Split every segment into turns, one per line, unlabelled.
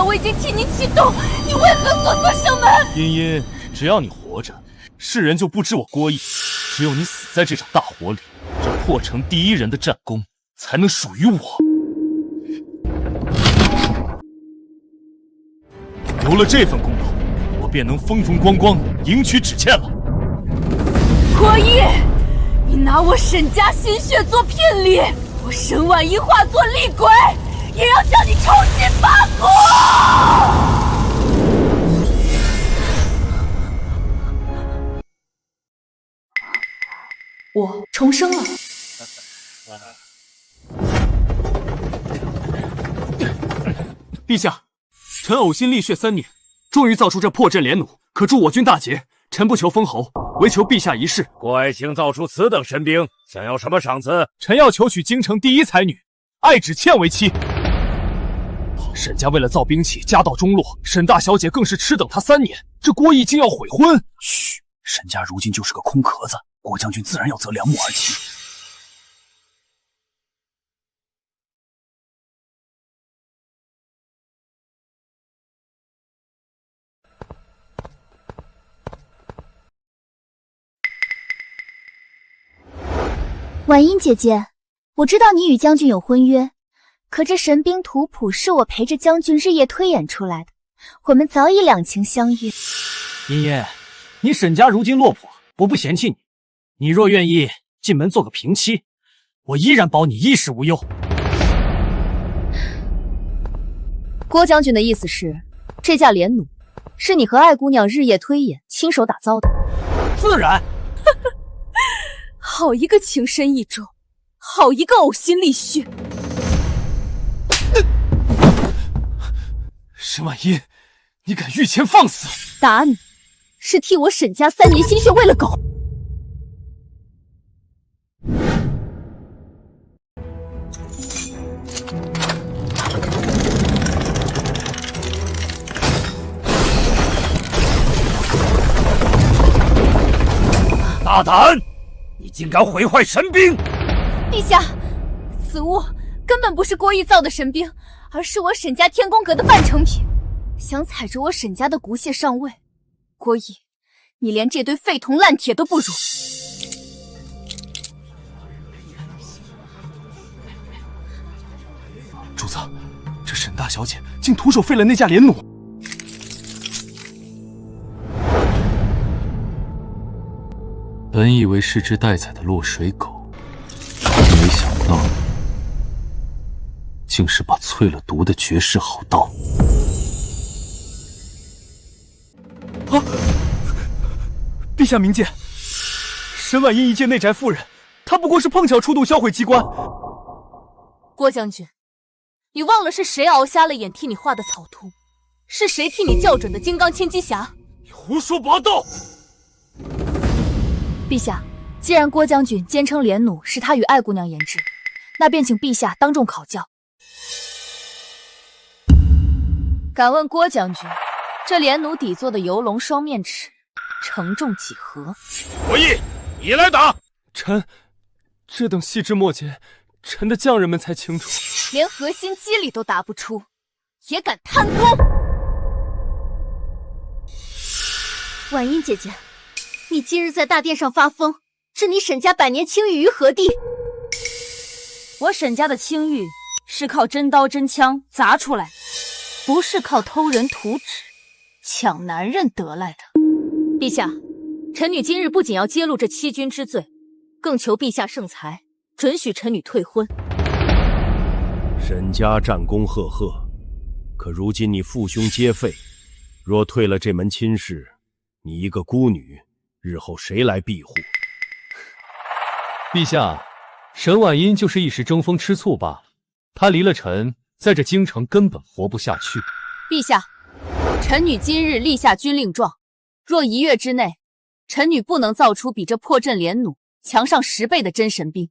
我已经替你启动，你为何锁上门？
茵茵，只要你活着，世人就不知我郭毅。只有你死在这场大火里，这破城第一人的战功才能属于我。有了这份功劳，我便能风风光光迎娶芷倩了。
郭毅，你拿我沈家心血做骗礼，我沈婉仪化作厉鬼，也要将你重新发骨！
我重生了。
陛下，臣呕心沥血3年，终于造出这破阵连弩，可助我军大捷。臣不求封侯，唯求陛下一事。
郭爱卿造出此等神兵，想要什么赏赐？
臣要求娶京城第一才女爱芷倩为妻。沈家为了造兵器，家道中落，沈大小姐更是痴等他3年。这郭毅竟要悔婚！
嘘，沈家如今就是个空壳子，郭将军自然要择良木而妻。
婉英姐姐，我知道你与将军有婚约，可这神兵图谱是我陪着将军日夜推演出来的，我们早已两情相悦。
茵茵，你沈家如今落魄，我不嫌弃你，你若愿意进门做个平妻，我依然保你衣食无忧。
郭将军的意思是，这架连弩是你和爱姑娘日夜推演、亲手打造的？
自然。
好一个情深意重，好一个呕心沥血！
沈婉音，你敢御前放肆！
打你，是替我沈家3年心血喂了狗。
大胆！你竟敢毁坏神兵！
陛下，此物根本不是郭毅造的神兵，而是我沈家天宫阁的半成品。想踩着我沈家的骨血上位，郭毅，你连这堆废铜烂铁都不如。
主子，这沈大小姐竟徒手废了那架连弩。本以为是只待宰的落水狗，没想到竟是把淬了毒的绝世好刀。啊！陛下明鉴，沈婉英一介内宅妇人，她不过是碰巧触动销毁机关。
郭将军，你忘了是谁熬瞎了眼替你画的草图？是谁替你校准的金刚千机匣？
你胡说八道！
陛下，既然郭将军坚称连弩是他与爱姑娘研制，那便请陛下当众考教。敢问郭将军，这连弩底座的游龙双面尺承重几何？
郭毅，你来打！
臣，这等细枝末节，臣的匠人们才清楚。
连核心机理都答不出，也敢贪功！
婉英姐姐，你今日在大殿上发疯，置你沈家百年清誉于何地？
我沈家的清誉是靠真刀真枪砸出来的，不是靠偷人图纸、抢男人得来的。陛下，臣女今日不仅要揭露这欺君之罪，更求陛下圣裁，准许臣女退婚。
沈家战功赫赫，可如今你父兄皆废，若退了这门亲事，你一个孤女，日后谁来庇护？
陛下，沈婉音就是一时争风吃醋罢了，她离了臣，在这京城根本活不下去。
陛下，臣女今日立下军令状，若1月之内，臣女不能造出比这破阵连弩强上10倍的真神兵，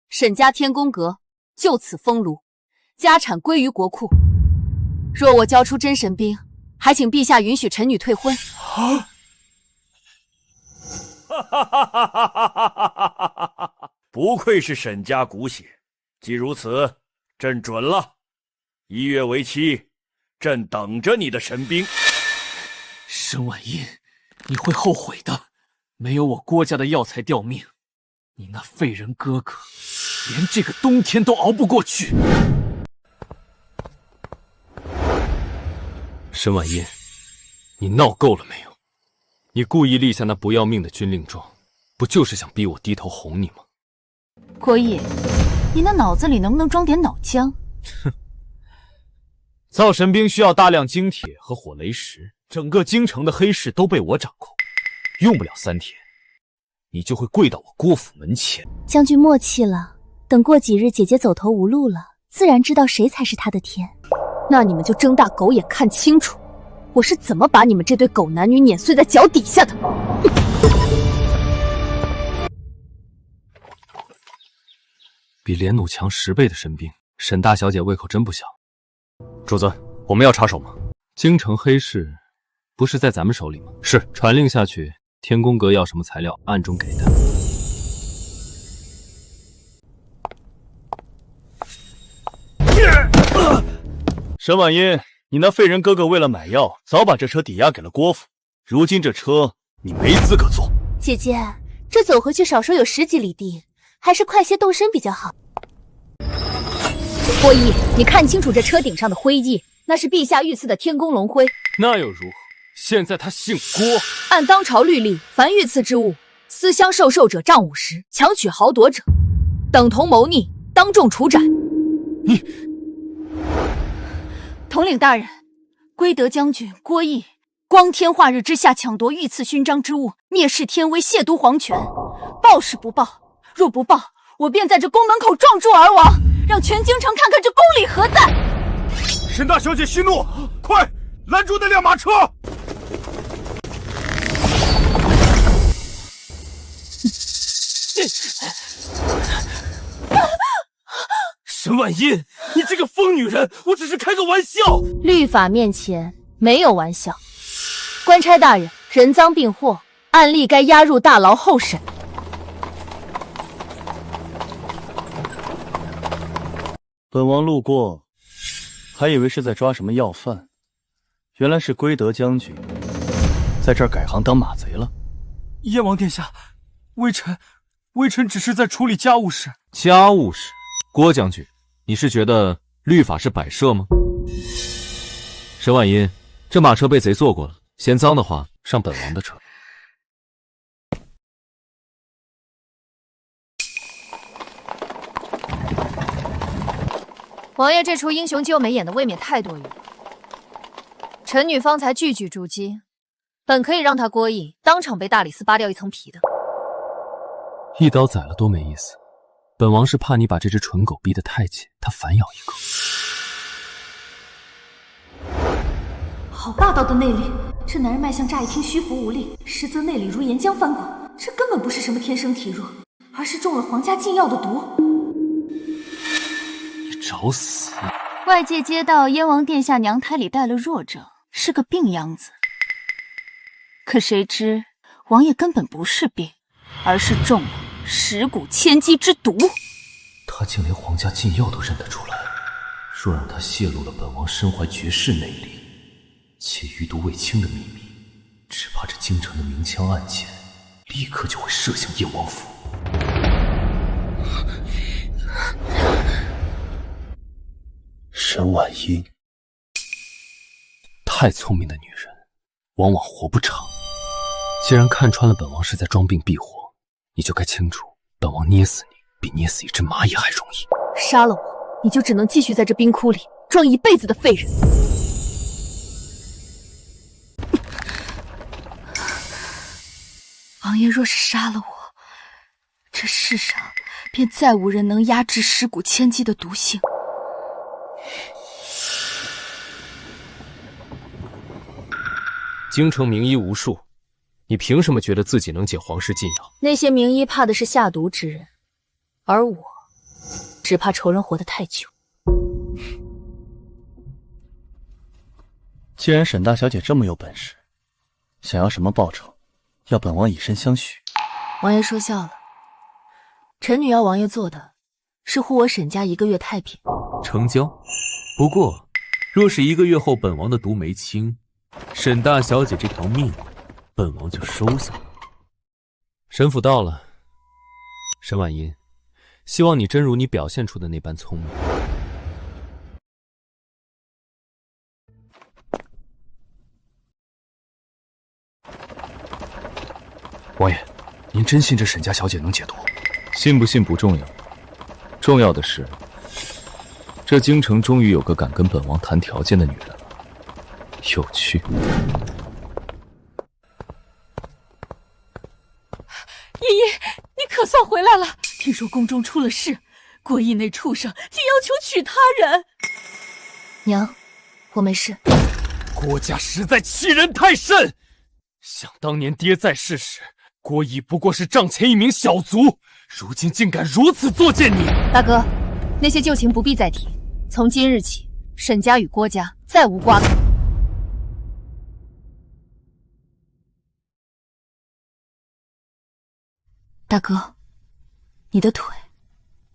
沈家天宫阁就此封炉，家产归于国库。若我交出真神兵，还请陛下允许臣女退婚。
啊！不愧是沈家骨血，既如此，朕准了。1月为期，朕等着你的神兵。
沈婉音，你会后悔的。没有我郭家的药材吊命，你那废人哥哥连这个冬天都熬不过去。沈婉音，你闹够了没有？你故意立下那不要命的军令状，不就是想逼我低头哄你吗？
郭毅，你那脑子里能不能装点脑浆？
哼，造神兵需要大量精铁和火雷石，整个京城的黑市都被我掌控，用不了3天，你就会跪到我郭府门前。
将军默契了，等过几日姐姐走投无路了，自然知道谁才是她的天。
那你们就睁大狗眼看清楚，我是怎么把你们这对狗男女碾碎在脚底下的。
比连弩强10倍的神兵，沈大小姐胃口真不小。主子，我们要插手吗？京城黑市不是在咱们手里吗？是，传令下去，天宫阁要什么材料，暗中给的。
沈婉音，你那废人哥哥为了买药，早把这车抵押给了郭府，如今这车你没资格坐。
姐姐，这走回去少说有10几里地，还是快些动身比较好。
郭毅，你看清楚这车顶上的徽记，那是陛下御赐的天宫龙徽。
那又如何？现在他姓郭。
按当朝律例，凡御赐之物，私相授受者杖50，强取豪夺者，等同谋逆，当众处斩。
你，
统领大人，归德将军郭毅光天化日之下抢夺御赐勋章之物，蔑视天威，亵渎皇权，报是不报？若不报，我便在这宫门口撞柱而亡，让全京城看看这公理何在！
沈大小姐息怒，快拦住那辆马车！
沈婉音，你这个疯女人，我只是开个玩笑。
律法面前没有玩笑。官差大人，人赃并获，按例该押入大牢候审。
本王路过，还以为是在抓什么要犯，原来是归德将军在这儿改行当马贼了。
燕王殿下，微臣只是在处理家务事。
家务事？郭将军，你是觉得律法是摆设吗？沈婉音，这马车被贼坐过了，嫌脏的话上本王的车。
王爷这出英雄救美演的未免太多余了。臣女方才句句珠玑，本可以让他郭毅当场被大理寺扒掉一层皮的。
一刀宰了多没意思，本王是怕你把这只蠢狗逼得太紧，它反咬一口。
好霸道的内力，这男人卖相乍一听虚浮无力，实则内里如岩浆翻滚。这根本不是什么天生体弱，而是中了皇家禁药的毒。
你找死！
外界接到燕王殿下娘胎里带了弱症，是个病秧子。可谁知王爷根本不是病，而是中了蚀骨千机之毒。
他竟连皇家禁药都认得出来，若让他泄露了本王身怀绝世内力且余毒未清的秘密，只怕这京城的明枪暗箭立刻就会射向燕王府。
沈婉音，
太聪明的女人往往活不长。既然看穿了本王是在装病避火，你就该清楚，本王捏死你比捏死一只蚂蚁还容易。
杀了我，你就只能继续在这冰窟里装一辈子的废人。王爷若是杀了我，这世上便再无人能压制蚀骨千机的毒性。
京城名医无数，你凭什么觉得自己能解皇室禁药？
那些名医怕的是下毒之人，而我只怕仇人活得太久。
既然沈大小姐这么有本事，想要什么报酬，要本王以身相许。
王爷说笑了，臣女要王爷做的是护我沈家1个月太平。
成交。不过，
若是1个月后本王的毒没清，沈大小姐这条命，本王就收下了。
沈府到了，沈婉音，希望你真如你表现出的那般聪明。
王爷，您真信这沈家小姐能解毒？
信不信不重要，重要的是，这京城终于有个敢跟本王谈条件的女人了。有趣。
依依，你可算回来了！听说宫中出了事，郭义那畜生竟要求娶他人。
娘，我没事。
郭家实在欺人太甚！想当年爹在世时，郭义不过是帐前一名小卒，如今竟敢如此作践你！
大哥，那些旧情不必再提。从今日起，沈家与郭家再无瓜葛。大哥，你的腿，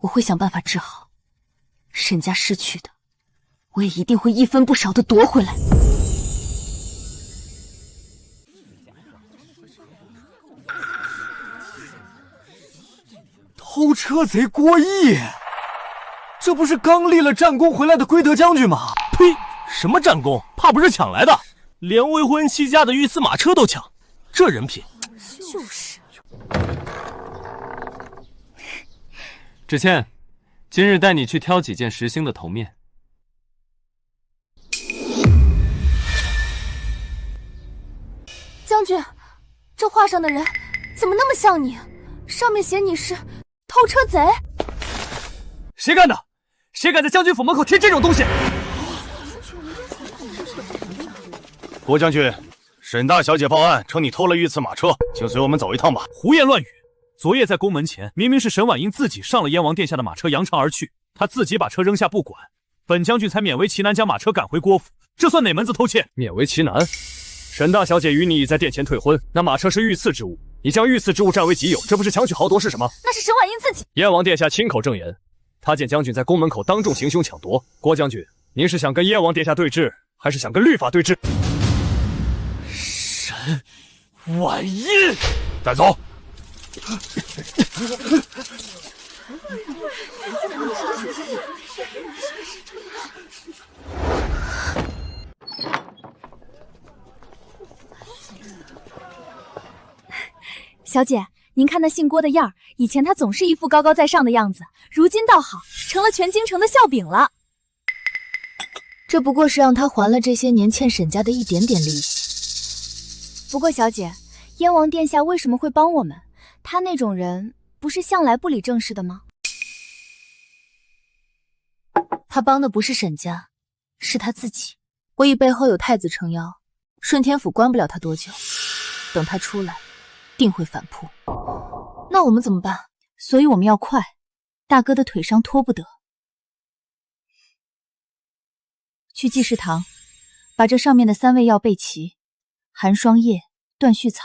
我会想办法治好。沈家失去的，我也一定会一分不少的夺回来。
偷车贼郭义，这不是刚立了战功回来的归德将军吗？
呸！什么战功？怕不是抢来的？连未婚妻家的御赐马车都抢，这人品！
就是。
芷倩，今日带你去挑几件实心的头面。
将军，这画上的人怎么那么像你？上面写你是偷车贼。
谁干的？谁敢在将军府门口贴这种东西？
郭将军，沈大小姐报案称你偷了御赐马车，请随我们走一趟吧。
胡言乱语！昨夜在宫门前，明明是沈婉英自己上了燕王殿下的马车，扬长而去，她自己把车扔下不管，本将军才勉为其难将马车赶回郭府，这算哪门子偷窃？
勉为其难？沈大小姐与你已在殿前退婚，那马车是御赐之物，你将御赐之物占为己有，这不是强取豪夺是什么？
那是沈婉英自己。
燕王殿下亲口证言，他见将军在宫门口当众行凶抢夺。郭将军，您是想跟燕王殿下对峙，还是想跟律法对峙？沈婉音，
带走。
小姐，您看那姓郭的样儿，以前他总是一副高高在上的样子，如今倒好，成了全京城的笑柄了。
这不过是让他还了这些年欠沈家的一点点利息。
不过小姐，燕王殿下为什么会帮我们？他那种人不是向来不理政事的吗？
他帮的不是沈家，是他自己。
郭义背后有太子撑腰，
顺天府关不了他多久，等他出来，定会反扑。
那我们怎么办？
所以我们要快，大哥的腿伤拖不得。去济世堂，把这上面的3味药备齐：寒霜叶、断续草，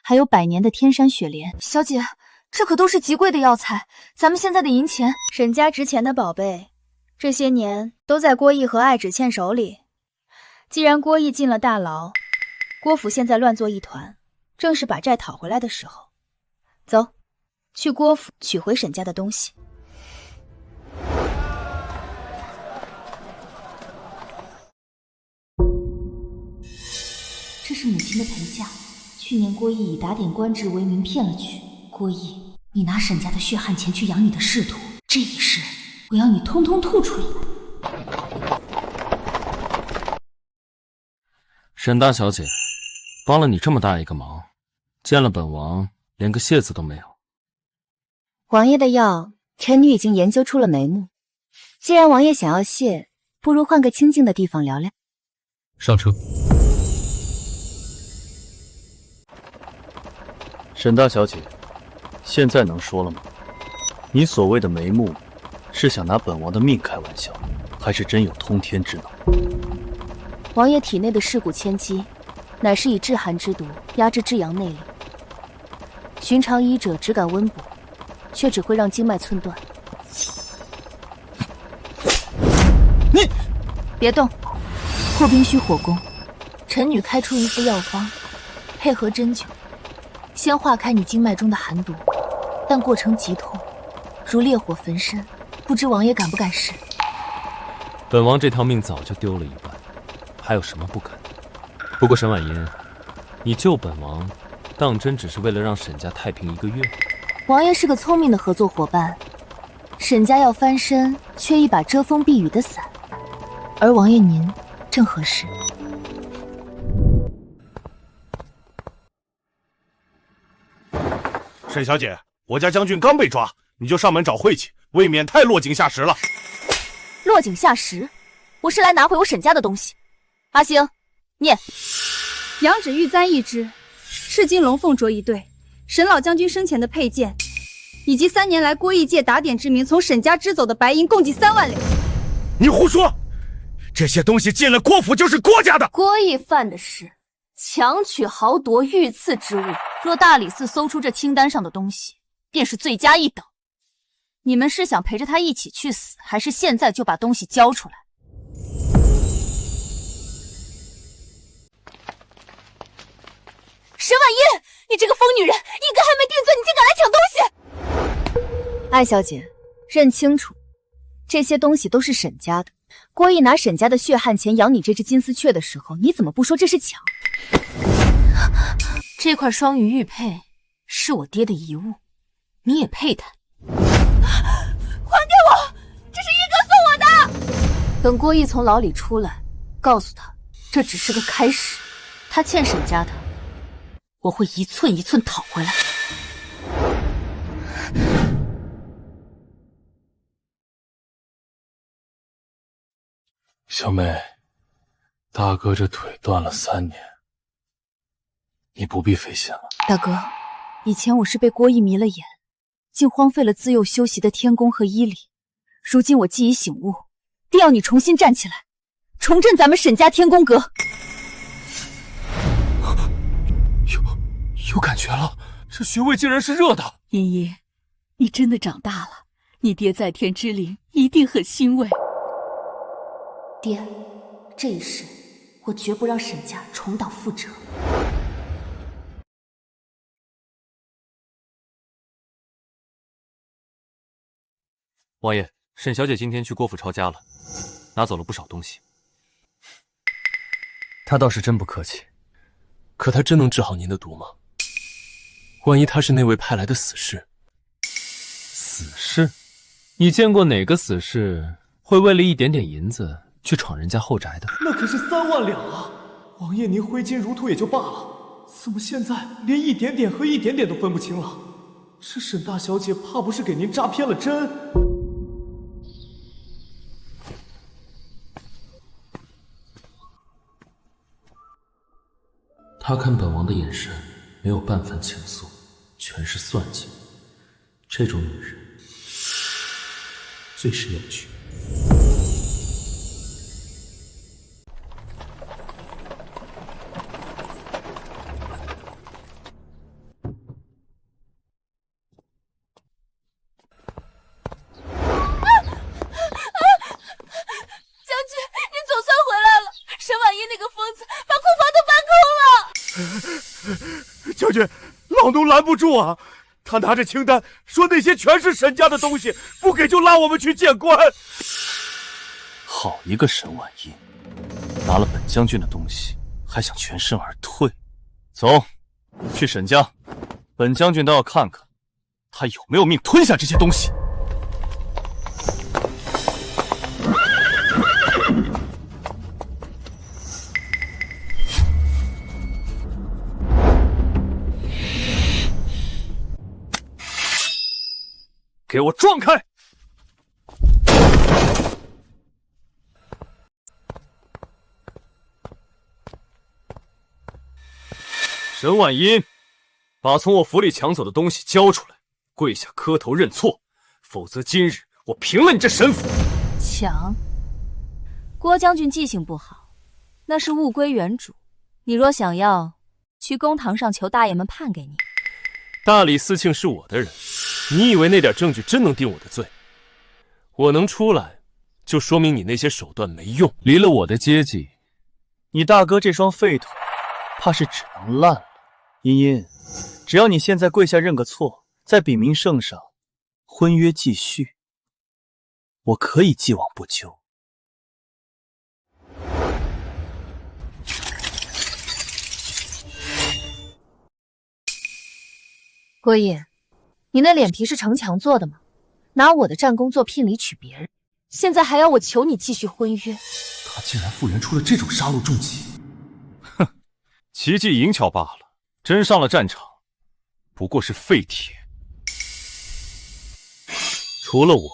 还有100年的天山雪莲。
小姐，这可都是极贵的药材，咱们现在的银钱，
沈家值钱的宝贝，这些年都在郭义和艾芷倩手里。既然郭义进了大牢，郭府现在乱作一团，正是把债讨回来的时候。走，去郭府取回沈家的东西。
这是母亲的陪嫁，去年郭义以打点官职为名骗了去。郭义，你拿沈家的血汗钱去养你的仕途，这一世我要你通通吐出来。
沈大小姐，帮了你这么大一个忙，见了本王连个谢字都没有。
王爷的药，臣女已经研究出了眉目。既然王爷想要谢，不如换个清静的地方聊聊。
上车。
沈大小姐，现在能说了吗？你所谓的眉目，是想拿本王的命开玩笑，还是真有通天之能？
王爷体内的噬骨千机，乃是以治寒之毒压制至阳内力。寻常医者只敢温补，却只会让经脉寸断。
你
别动，破冰虚火功，臣女开出一副药方，配合针灸，先化开你经脉中的寒毒，但过程极痛，如烈火焚身，不知王爷敢不敢试？
本王这条命早就丢了一半，还有什么不敢的？不过沈婉音，你救本王，当真只是为了让沈家太平1个月？
王爷是个聪明的合作伙伴，沈家要翻身，缺一把遮风避雨的伞，而王爷您正合适。
沈小姐，我家将军刚被抓，你就上门找晦气，未免太落井下石了。
落井下石？我是来拿回我沈家的东西。阿星，念。
羊脂玉簪1只，赤金龙凤镯1对，沈老将军生前的佩剑，以及3年来郭义借打点之名从沈家支走的白银，共计3万两。
你胡说！这些东西进了郭府就是郭家的。
郭义犯的是强取豪夺御赐之物，若大理寺搜出这清单上的东西，便是罪加一等。你们是想陪着他一起去死，还是现在就把东西交出来？
沈婉音，你这个疯女人，一个还没定罪，你竟敢来抢东西！
艾小姐，认清楚，这些东西都是沈家的。郭义拿沈家的血汗钱养你这只金丝雀的时候，你怎么不说这是抢？
这块双鱼玉佩是我爹的遗物，你也佩戴。
还给我！这是一哥送我的。
等郭义从牢里出来，告诉他这只是个开始，他欠沈家的，我会一寸一寸讨回来。
小妹，大哥这腿断了3年，你不必费心了。
大哥，以前我是被郭义迷了眼，竟荒废了自幼修习的天功和医理。如今我既已醒悟，定要你重新站起来，重振咱们沈家天宫阁。
有感觉了，这穴位竟然是热的。
茵茵，你真的长大了，你爹在天之灵一定很欣慰。爹，这一世我绝不让沈家重蹈覆辙。
王爷，沈小姐今天去郭府抄家了，拿走了不少东西。
她倒是真不客气，可她真能治好您的毒吗？万一她是那位派来的死士？
死士？你见过哪个死士会为了一点点银子去闯人家后宅的？
那可是3万两啊！王爷您挥金如土也就罢了，怎么现在连一点点和一点点都分不清了？这沈大小姐怕不是给您扎偏了针？
他看本王的眼神没有半分情愫，全是算计。这种女人最是有趣。
将军，老奴拦不住啊！他拿着清单说那些全是沈家的东西，不给就拉我们去见官。
好一个沈婉音，拿了本将军的东西，还想全身而退。走，去沈家，本将军倒要看看他有没有命吞下这些东西。给我撞开！沈婉音，把从我府里抢走的东西交出来，跪下磕头认错，否则今日我平了你这沈府！
抢？郭将军记性不好，那是物归原主。你若想要，去公堂上求大爷们判给你。
大理寺庆是我的人。你以为那点证据真能定我的罪？我能出来，就说明你那些手段没用。
离了我的阶级，
你大哥这双废腿，怕是只能烂了。茵茵，只要你现在跪下认个错，在禀明圣上，婚约继续，我可以既往不咎。
郭毅，你那脸皮是城墙做的吗？拿我的战功做聘礼娶别人，现在还要我求你继续婚约？
他竟然复原出了这种杀戮重击！
哼，奇技淫巧罢了，真上了战场，不过是废铁。
除了我，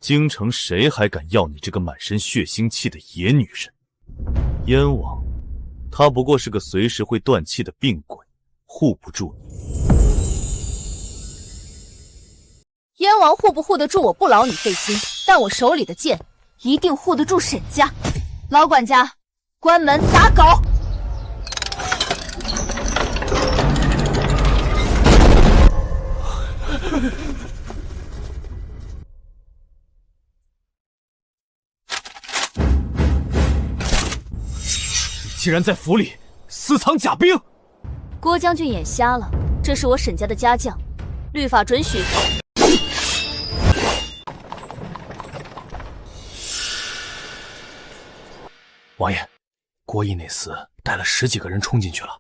京城谁还敢要你这个满身血腥气的野女人？燕王，他不过是个随时会断气的病鬼，护不住你。
燕王护不护得住我不劳你费心，但我手里的剑一定护得住沈家。老管家，关门打狗！
你竟然在府里私藏甲兵！
郭将军眼瞎了，这是我沈家的家将，律法准许。
王爷，郭毅那厮带了10几个人冲进去了，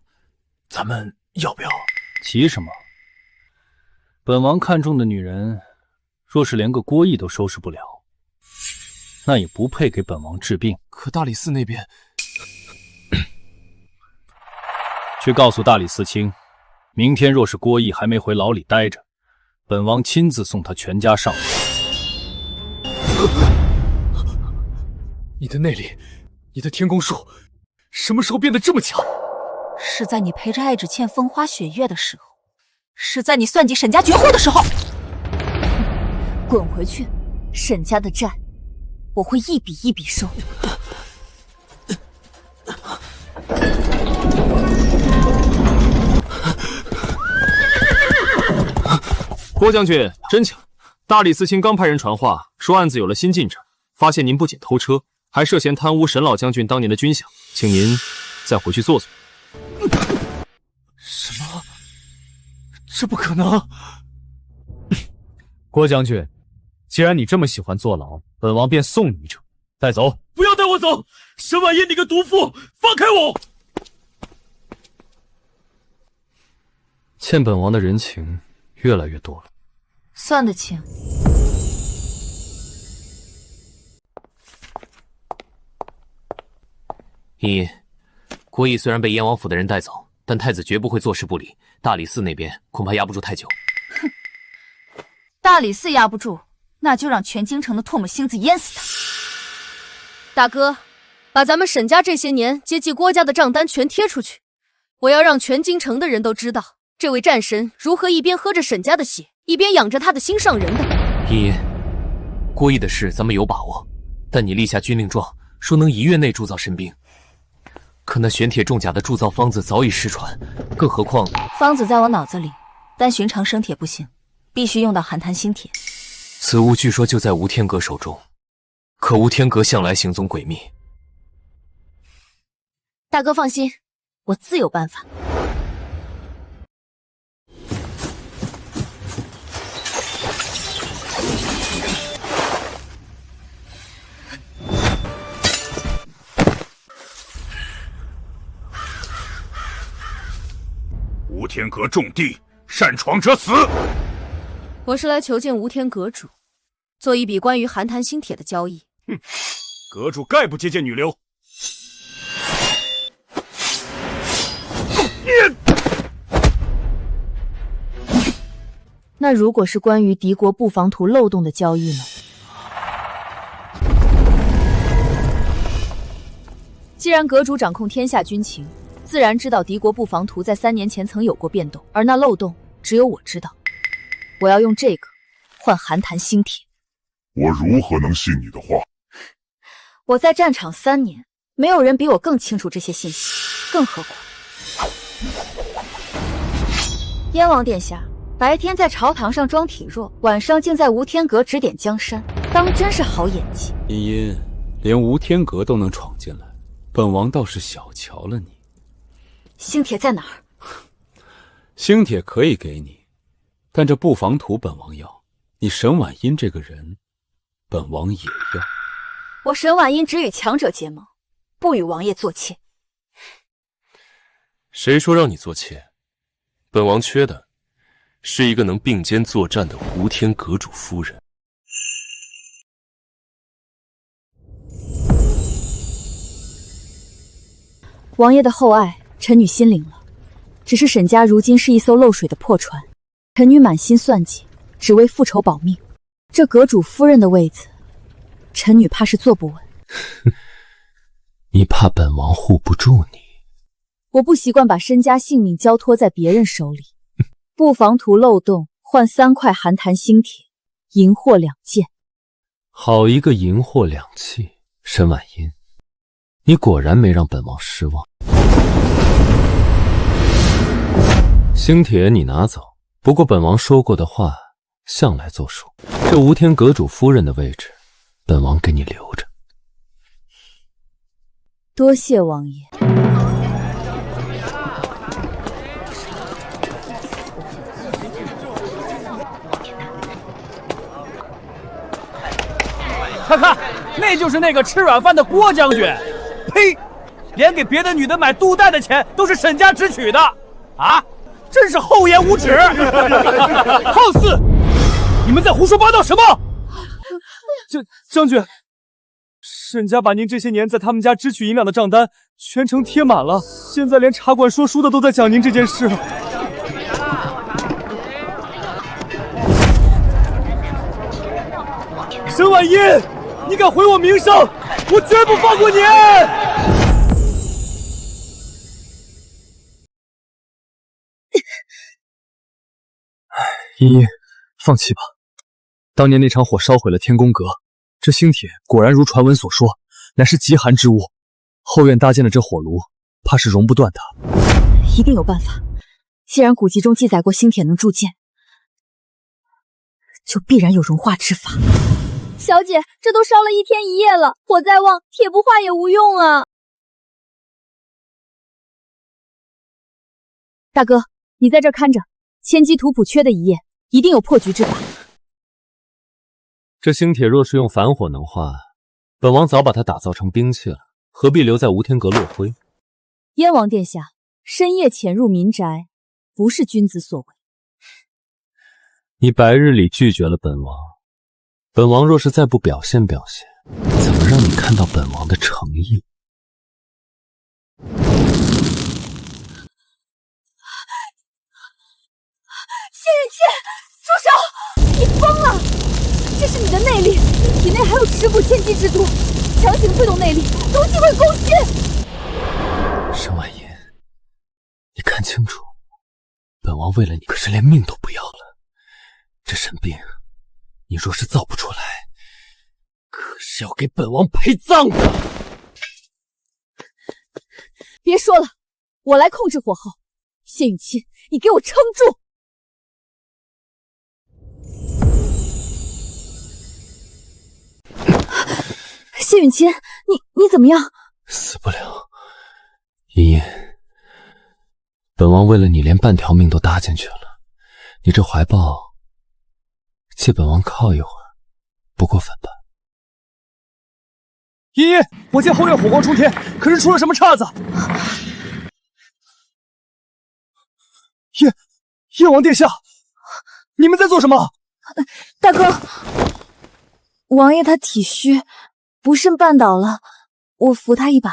咱们要不要？
急什么？本王看中的女人，若是连个郭毅都收拾不了，那也不配给本王治病。
可大理寺那边，
去告诉大理寺卿，明天若是郭毅还没回牢里待着，本王亲自送他全家上路。
你的内力，你的天宫术，什么时候变得这么强？
是在你陪着爱芷倩风花雪月的时候，是在你算计沈家绝户的时候。
滚回去！沈家的债，我会一笔一笔收。
郭将军，真巧，大理寺卿刚派人传话，说案子有了新进展，发现您不仅偷车，还涉嫌贪污沈老将军当年的军饷，请您再回去坐坐。
什么？这不可能！
郭将军，既然你这么喜欢坐牢，本王便送你一程，带走。
不要带我走！沈婉言，你个毒妇，放开我！
欠本王的人情越来越多了。
算得清。
茵茵，郭毅虽然被燕王府的人带走，但太子绝不会坐视不理，大理寺那边恐怕压不住太久。
哼，大理寺压不住，那就让全京城的唾沫星子淹死他。
大哥，把咱们沈家这些年接济郭家的账单全贴出去，我要让全京城的人都知道，这位战神如何一边喝着沈家的血，一边养着他的心上人的。
茵茵，郭毅的事咱们有把握，但你立下军令状，说能1月内铸造神兵。可那玄铁重甲的铸造方子早已失传，更何况
方子在我脑子里，但寻常生铁不行，必须用到寒潭星铁。
此物据说就在吴天阁手中，可吴天阁向来行踪诡秘。
大哥放心，我自有办法。
吴天阁重地，擅闯者死。
我是来求见吴天阁主，做一笔关于寒潭星铁的交易。
哼，阁主概不接见女流。
那如果是关于敌国布防图漏洞的交易呢？既然阁主掌控天下军情，自然知道敌国布防图在3年前曾有过变动，而那漏洞只有我知道。我要用这个换寒潭星铁。
我如何能信你的话？
我在战场3年，没有人比我更清楚这些信息，更何况燕王殿下白天在朝堂上装体弱，晚上竟在吴天阁指点江山，当真是好演技。
茵茵，连吴天阁都能闯进来，
本王倒是小瞧了你。
星铁在哪儿？
星铁可以给你，但这布防图本王要。你沈婉音这个人，本王也要。
我沈婉音只与强者结盟，不与王爷做妾。
谁说让你做妾？本王缺的是一个能并肩作战的无天阁主夫人。
王爷的厚爱，臣女心领了。只是沈家如今是一艘漏水的破船，臣女满心算计，只为复仇保命。这阁主夫人的位子，臣女怕是坐不稳。
你怕本王护不住你？
我不习惯把身家性命交托在别人手里。布防图漏洞换3块寒潭星铁，银货2件。
好一个银货2器，沈婉音，你果然没让本王失望。星铁你拿走，不过本王说过的话向来作数。这无天阁主夫人的位置，本王给你留着。
多谢王爷。
看看，那就是那个吃软饭的郭将军。呸！连给别的女的买肚带的钱都是沈家支取的啊！真是厚颜无耻！好似你们在胡说八道什么？将军，沈家把您这些年在他们家支取银两的账单全程贴满了，现在连茶馆说书的都在讲您这件事。沈婉音，你敢毁我名声，我绝不放过你！
茵茵，放弃吧。当年那场火烧毁了天宫阁，这星铁果然如传闻所说，乃是极寒之物。后院搭建的这火炉，怕是熔不断它。
一定有办法。既然古籍中记载过星铁能铸剑，就必然有融化之法。
小姐，这都烧了1天1夜了，火再旺，铁不化也无用啊！
大哥，你在这儿看着，千机图谱缺的一页，一定有破局之法。
这星铁若是用凡火能化，本王早把它打造成兵器了，何必留在无天阁落灰？
燕王殿下，深夜潜入民宅，不是君子所为。
你白日里拒绝了本王，本王若是再不表现表现，怎么让你看到本王的诚意？
谢雨倩，住手！你疯了！这是你的内力，你体内还有持股千机之毒，强行催动内力，毒气会攻心。
沈婉音，你看清楚，本王为了你可是连命都不要了。这神兵，你若是造不出来，可是要给本王陪葬的。
别说了，我来控制火候。谢雨欣，你给我撑住！谢允清，你怎么样？
死不了。茵茵，本王为了你连半条命都搭进去了，你这怀抱，借本王靠一会儿，不过分吧？
茵茵，我见后院火光冲天，可是出了什么岔子？燕王殿下，你们在做什么？
大哥，王爷他体虚，不慎绊倒了，我扶他一把。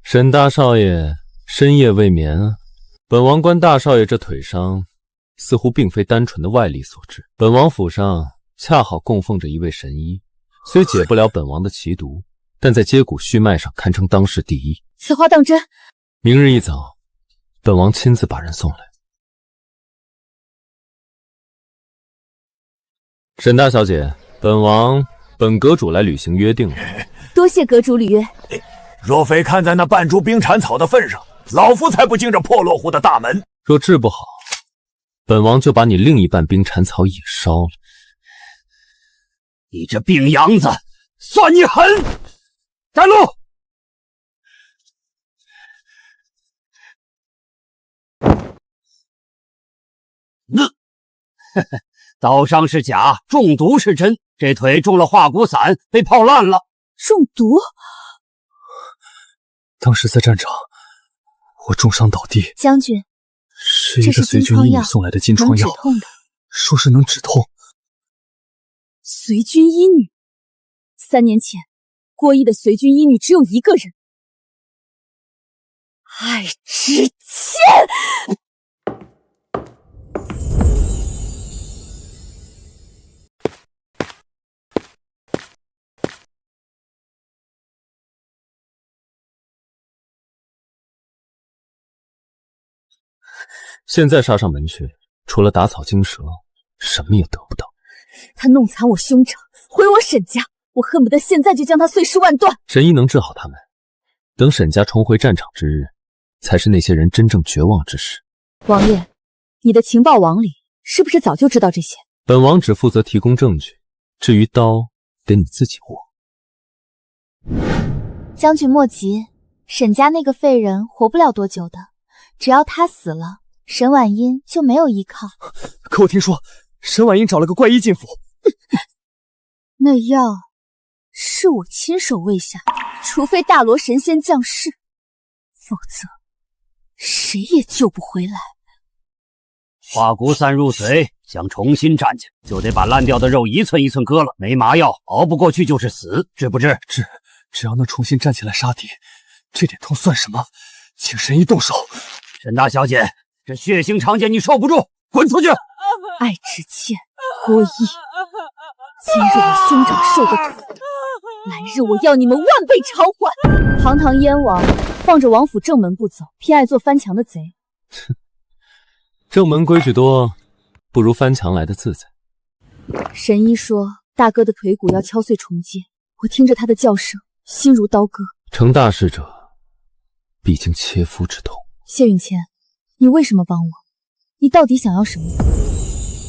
沈大少爷深夜未眠啊！本王观大少爷这腿伤，似乎并非单纯的外力所致。本王府上恰好供奉着一位神医，虽解不了本王的奇毒，但在接骨续脉上堪称当世第一。
此话当真？
明日一早，本王亲自把人送来。沈大小姐，本阁主来履行约定了。
多谢阁主履约。
若非看在那半株冰蝉草的份上，老夫才不进这破落户的大门。
若治不好，本王就把你另一半冰蝉草也烧了。
你这病秧子，算你狠！站路！刀伤是假，中毒是真。这腿中了化骨散，被泡烂了。
中毒？
当时在战场，我重伤倒地。
将军，
是一个随军医女送来的金疮药，说是能止痛。
随军医女，3年前，郭义的随军医女只有一个人。爱之切。
现在杀上门去，除了打草惊蛇，什么也得不到。
他弄残我兄长，毁我沈家，我恨不得现在就将他碎尸万段。
神医能治好他们，等沈家重回战场之日，才是那些人真正绝望之时。
王爷，你的情报网里是不是早就知道这些？
本王只负责提供证据，至于刀，得你自己握。
将军莫急，沈家那个废人活不了多久的，只要他死了，沈婉音就没有依靠。
可我听说沈婉音找了个怪医进府，
那药是我亲手喂下，除非大罗神仙降世，否则谁也救不回来。
化骨散入髓，想重新站起，就得把烂掉的肉一寸一寸割了。没麻药，熬不过去就是死，知不知？
只要能重新站起来杀敌，这点痛算什么？请神医动手。
沈大小姐，这血腥场景你受不住，滚出去！
爱之切，郭义，今日我兄长受的苦，来日我要你们万倍偿还。堂堂燕王，放着王府正门不走，偏爱做翻墙的贼。
正门规矩多，不如翻墙来的自在。
神医说大哥的腿骨要敲碎重接，我听着他的叫声，心如刀割。
成大事者，必经切肤之痛。
谢允谦，你为什么帮我？你到底想要什么？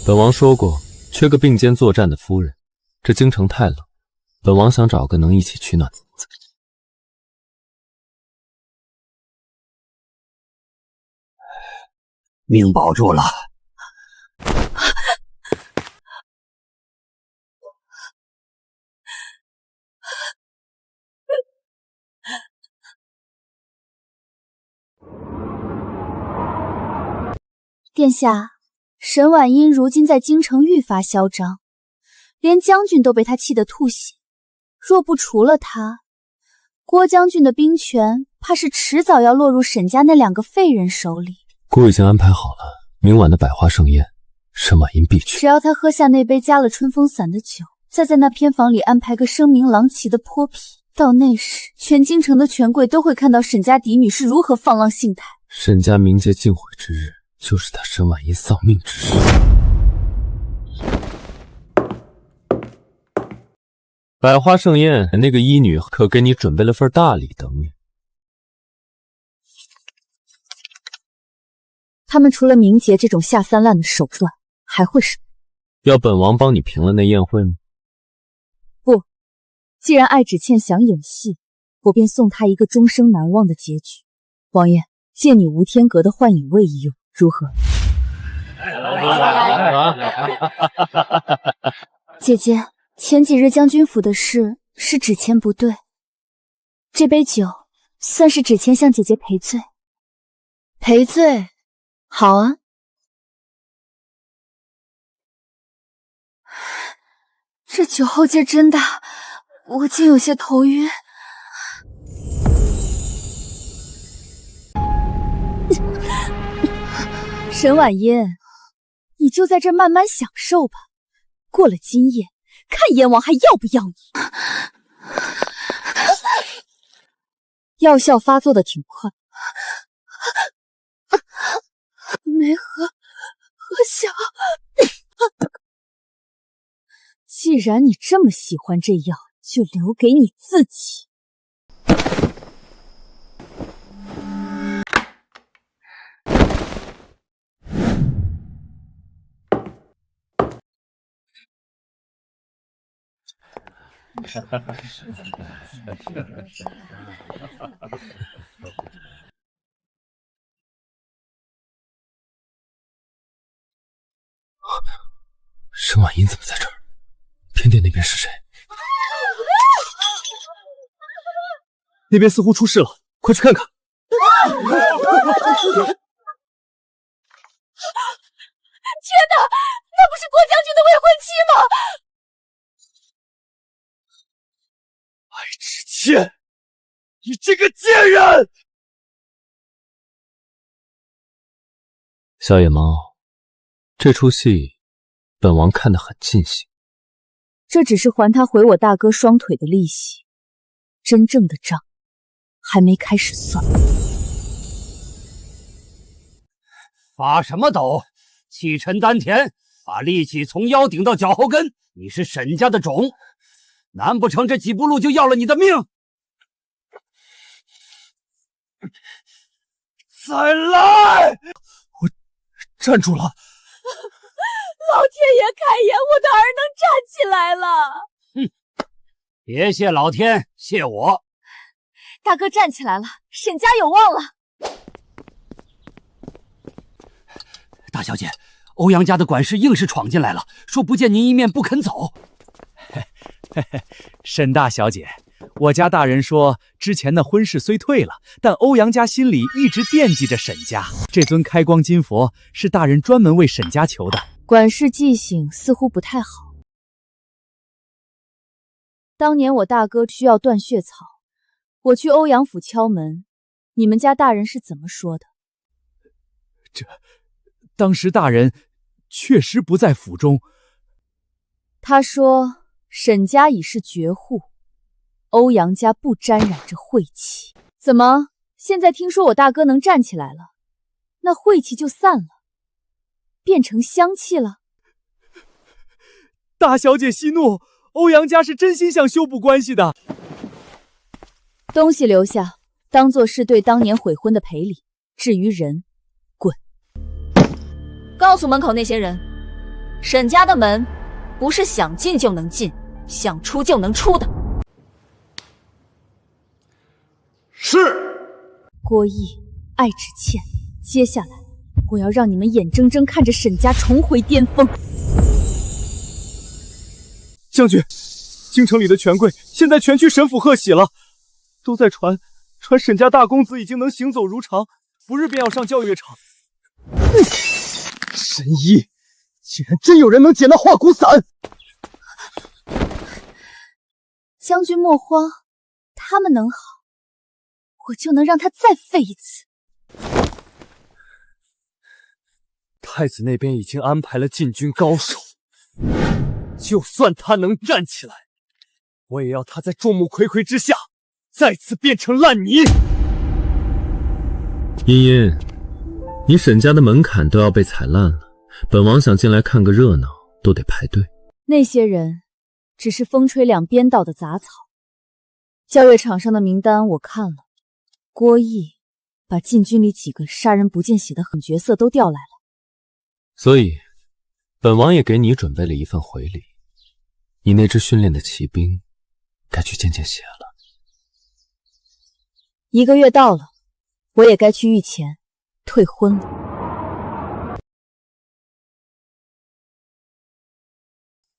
本王说过，缺个并肩作战的夫人。这京城太冷，本王想找个能一起取暖的子。
命保住了。
殿下，沈婉音如今在京城愈发嚣张，连将军都被他气得吐血。若不除了他，郭将军的兵权怕是迟早要落入沈家那2个废人手里。
姑已经安排好了，明晚的百花盛宴，沈婉音必去。
只要他喝下那杯加了春风散的酒，再在那偏房里安排个声名狼藉的泼皮，到那时，全京城的权贵都会看到沈家嫡女是如何放浪形骸。
沈家名节尽毁之日，就是他沈婉音丧命之时。百花盛宴，那个医女可给你准备了份大礼等你。
他们除了名节这种下三滥的手段，还会什么？
要本王帮你平了那宴会吗？
不，既然爱芷倩想演戏，我便送她一个终生难忘的结局。王爷，借你无天阁的幻影卫一用，如何？
姐姐，前几日将军府的事是芷倩不对，这杯酒算是芷倩向姐姐赔罪。
赔罪？好啊。这酒后劲真大，我竟有些头晕。
沈婉音，你就在这慢慢享受吧。过了今夜，看燕王还要不要你。药效发作的挺快，
没喝小。
既然你这么喜欢这药，就留给你自己。
沈婉音怎么在这儿？偏殿那边是谁？那边似乎出事了，快去看看！
天哪，那不是郭将军的未婚妻吗？
艾芷倩，你这个贱人！
小野猫，这出戏本王看得很尽兴。
这只是还他回我大哥双腿的利息，真正的账还没开始算。
发什么抖？气沉丹田，把力气从腰顶到脚后跟。你是沈家的种，难不成这几步路就要了你的命？
再来！
我站住了。
老天爷开眼，我的儿能站起来了！
哼，别谢老天，谢我。
大哥站起来了，沈家有望了。
大小姐，欧阳家的管事硬是闯进来了，说不见您一面不肯走。
沈大小姐，我家大人说，之前的婚事虽退了，但欧阳家心里一直惦记着沈家。这尊开光金佛是大人专门为沈家求的。
管事记性似乎不太好。当年我大哥需要断血草，我去欧阳府敲门，你们家大人是怎么说的？
当时大人确实不在府中。
他说沈家已是绝户，欧阳家不沾染着晦气。怎么，现在听说我大哥能站起来了，那晦气就散了，变成香气了？
大小姐息怒，欧阳家是真心想修补关系的。
东西留下，当作是对当年悔婚的赔礼。至于人，滚！
告诉门口那些人，沈家的门不是想进就能进，想出就能出的。
是。
郭毅、艾芷倩，接下来我要让你们眼睁睁看着沈家重回巅峰。
将军，京城里的权贵现在全去沈府贺喜了，都在传沈家大公子已经能行走如常，不日便要上教乐场。
神医，竟然真有人能解那化骨散！
将军莫慌，他们能好，我就能让他再废一次。
太子那边已经安排了禁军高手，就算他能站起来，我也要他在众目睽睽之下再次变成烂泥。
茵茵，你沈家的门槛都要被踩烂了，本王想进来看个热闹，都得排队。
那些人只是风吹两边倒的杂草。教乐场上的名单我看了，郭毅把禁军里几个杀人不见血的狠角色都调来了，
所以本王也给你准备了一份回礼，你那支训练的骑兵该去见见血了。
1个月到了，我也该去御前退婚了。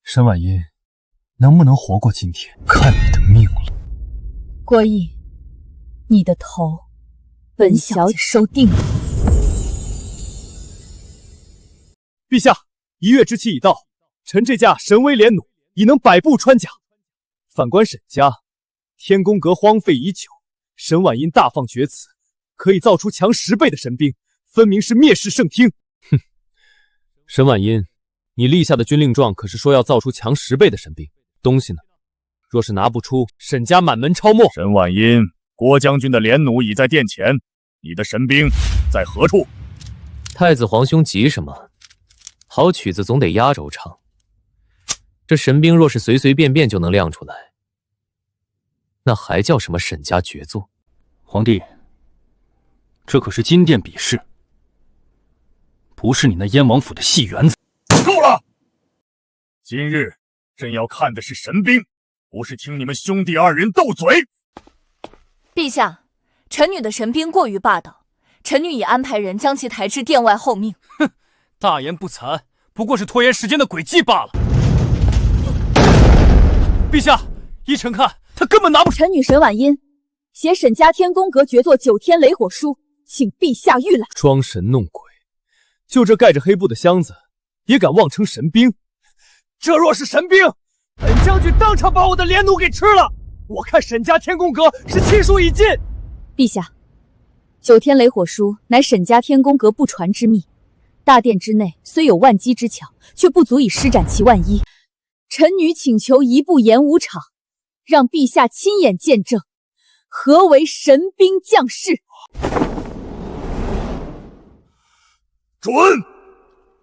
沈婉音，能不能活过今天，看你的命了。
郭毅，你的头，本小姐收定了。
陛下，1月之期已到，臣这架神威连弩已能百步穿甲。反观沈家，天宫阁荒废已久，沈婉音大放厥词，可以造出强10倍的神兵，分明是蔑视圣听。
哼，沈婉音，你立下的军令状可是说要造出强10倍的神兵，东西呢？若是拿不出，沈家满门抄没。
沈婉音，郭将军的连弩已在殿前，你的神兵在何处？
太子皇兄急什么？好曲子总得压轴唱。这神兵若是随随便便就能亮出来，那还叫什么沈家绝作？
皇帝，这可是金殿比试，不是你那燕王府的戏园子。
够了！今日朕要看的是神兵，不是听你们兄弟二人斗嘴。
陛下，臣女的神兵过于霸道，臣女已安排人将其抬至殿外候命。
哼，大言不惭，不过是拖延时间的诡计罢了。陛下，依臣看，他根本拿不。
臣女沈婉音携沈家天宫阁绝作9天雷火书，请陛下御览。
装神弄鬼，就这盖着黑布的箱子，也敢妄称神兵？这若是神兵，本将军当场把我的连弩给吃了。我看沈家天宫阁是气数已尽。
陛下，9天雷火书乃沈家天宫阁不传之秘，大殿之内虽有万机之巧，却不足以施展其万一。臣女请求移步演武场，让陛下亲眼见证何为神兵将士。
准，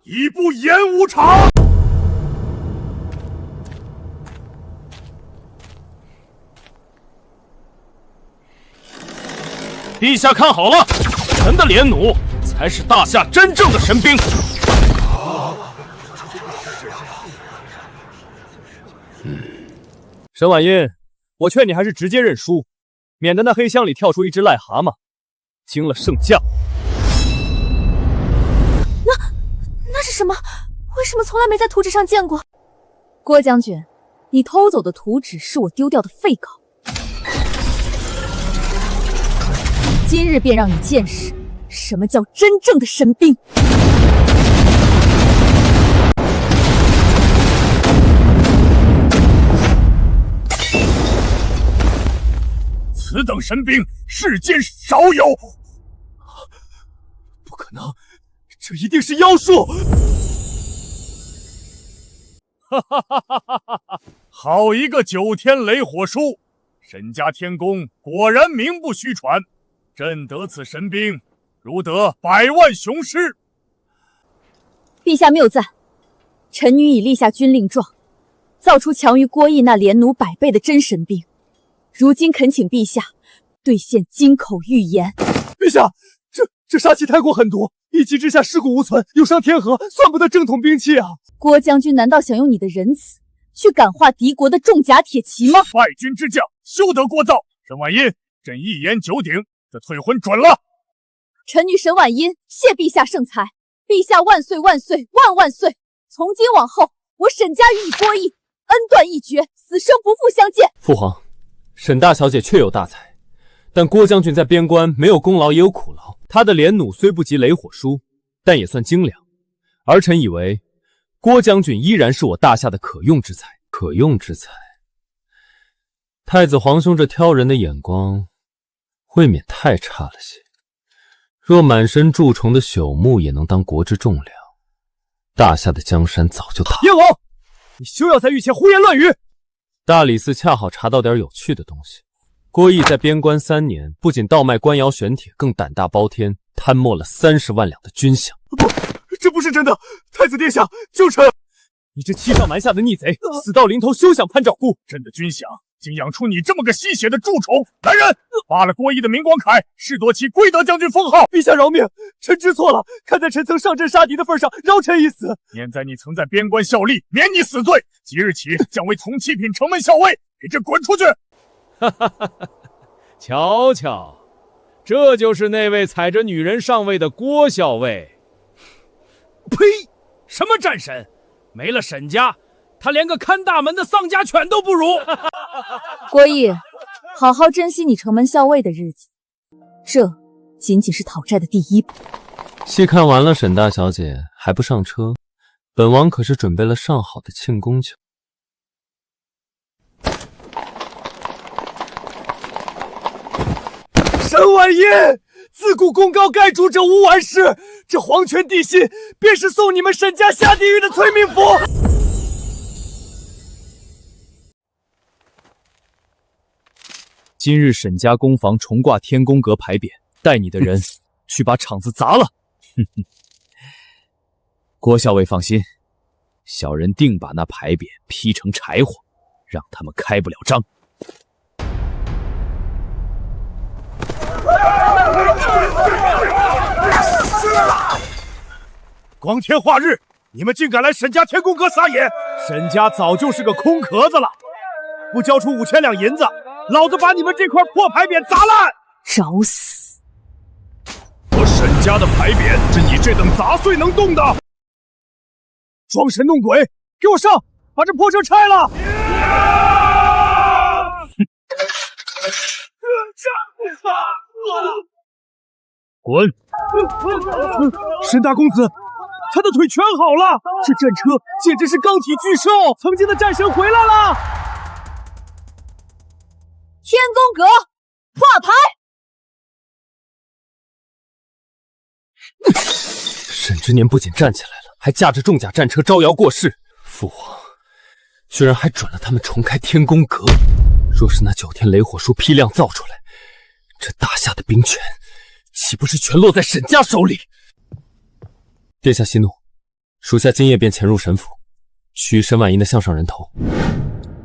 移步演武场。
陛下看好了，臣的连弩才是大夏真正的神兵。
沈婉音，我劝你还是直接认输，免得那黑箱里跳出一只癞蛤蟆，惊了圣将。
那是什么？为什么从来没在图纸上见过？
郭将军，你偷走的图纸是我丢掉的废稿，今日便让你见识什么叫真正的神兵。
此等神兵，世间少有。
不可能，这一定是妖术！
好一个9天雷火书！沈家天宫果然名不虚传。朕得此神兵，如得100万雄师。
陛下谬赞，臣女已立下军令状，造出强于郭义那连弩100倍的真神兵。如今恳请陛下兑现金口玉言。
陛下，这杀气太过狠毒，一击之下尸骨无存，有伤天和，算不得正统兵器啊！
郭将军难道想用你的仁慈去感化敌国的重甲铁骑吗？
败军之将，休得聒噪！沈婉音，朕一言九鼎，这退婚准了。
臣女沈婉音谢陛下圣裁，陛下万岁万岁万万岁！从今往后，我沈家与你郭义恩断义绝，死生不复相见。
父皇，沈大小姐确有大才，但郭将军在边关没有功劳也有苦劳。他的连弩虽不及雷火书，但也算精良。儿臣以为，郭将军依然是我大夏的可用之才。可用之才，太子皇兄这挑人的眼光，未免太差了些。若满身蛀虫的朽木也能当国之重粮，大夏的江山早就大。
燕王，你休要在御前胡言乱语！
大理寺恰好查到点有趣的东西。郭义在边关3年，不仅盗卖官窑玄铁，更胆大包天，贪没了30万两的军饷。
不，这不是真的！太子殿下，救臣！你这欺上瞒下的逆贼，死到临头休想攀照顾！
朕的军饷竟养出你这么个吸血的蛀虫！来人，扒了郭义的明光铠，誓夺其归德将军封号！
陛下饶命，臣知错了，看在臣曾上阵杀敌的份上，饶臣一死。
念在你曾在边关效力，免你死罪。即日起降为从七品城门校尉，给朕滚出去！
瞧瞧，这就是那位踩着女人上位的郭校尉。
呸！什么战神？没了沈家，他连个看大门的丧家犬都不如。
郭义，好好珍惜你城门校尉的日子，这仅仅是讨债的第一步。
戏看完了，沈大小姐还不上车？本王可是准备了上好的庆功酒。
沈婉音，自古功高盖主者无完事，这黄泉地心便是送你们沈家下地狱的催命符。
今日沈家攻防重挂天宫阁牌匾，带你的人去把场子砸了。郭校尉放心，小人定把那牌匾劈成柴火，让他们开不了张。
光天化日，你们竟敢来沈家天宫阁撒野！沈家早就是个空壳子了。不交出5000两银子，老子把你们这块破牌匾砸烂！
找死！
我沈家的牌匾是你这等杂碎能动的？装神弄鬼，给我上，把这破车拆了！滚！沈大公子，他的腿全好了，这战车简直是钢体巨兽，曾经的战神回来了！
天宫阁破牌！
沈之年不仅站起来了，还驾着重甲战车招摇过市。父王居然还准了他们重开天宫阁。若是那9天雷火书批量造出来，这大夏的兵权岂不是全落在沈家手里？殿下息怒，属下今夜便潜入沈府，取沈婉音的项上人头。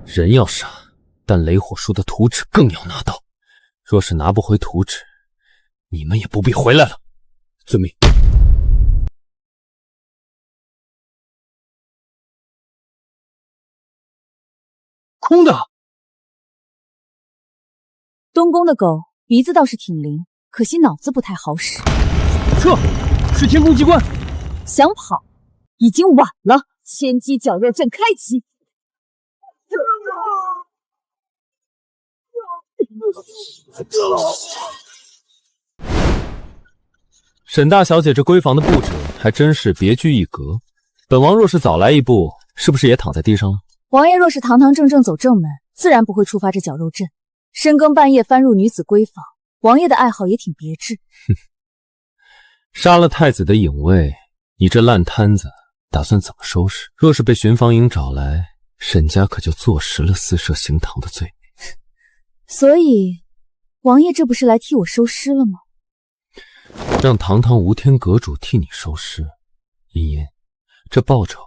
人要杀，但雷火书的图纸更要拿到。若是拿不回图纸，你们也不必回来了。遵命。
空的。
东宫的狗鼻子倒是挺灵，可惜脑子不太好使。
撤！是天宫机关。
想跑，已经晚了。千机绞肉阵开启。
沈大小姐这闺房的布置还真是别具一格。本王若是早来一步，是不是也躺在地上了？
王爷若是堂堂正正走正门，自然不会触发这绞肉阵。深更半夜翻入女子闺房，王爷的爱好也挺别致。
哼，杀了太子的影卫，你这烂摊子打算怎么收拾？若是被巡防营找来，沈家可就坐实了私设行堂的罪名。
所以，王爷这不是来替我收尸了吗？
让堂堂无天阁主替你收尸，茵茵，这报酬，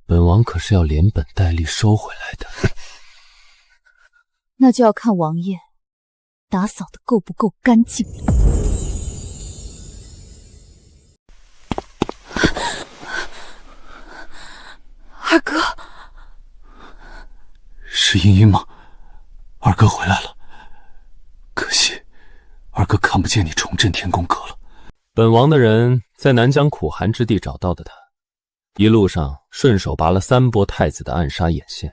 本王可是要连本带利收回来的。
那就要看王爷打扫的够不够干净了。
二哥，
是茵茵吗？二哥回来了，可惜二哥看不见你重振天宫阁了。
本王的人在南疆苦寒之地找到的他，一路上顺手拔了3波太子的暗杀眼线。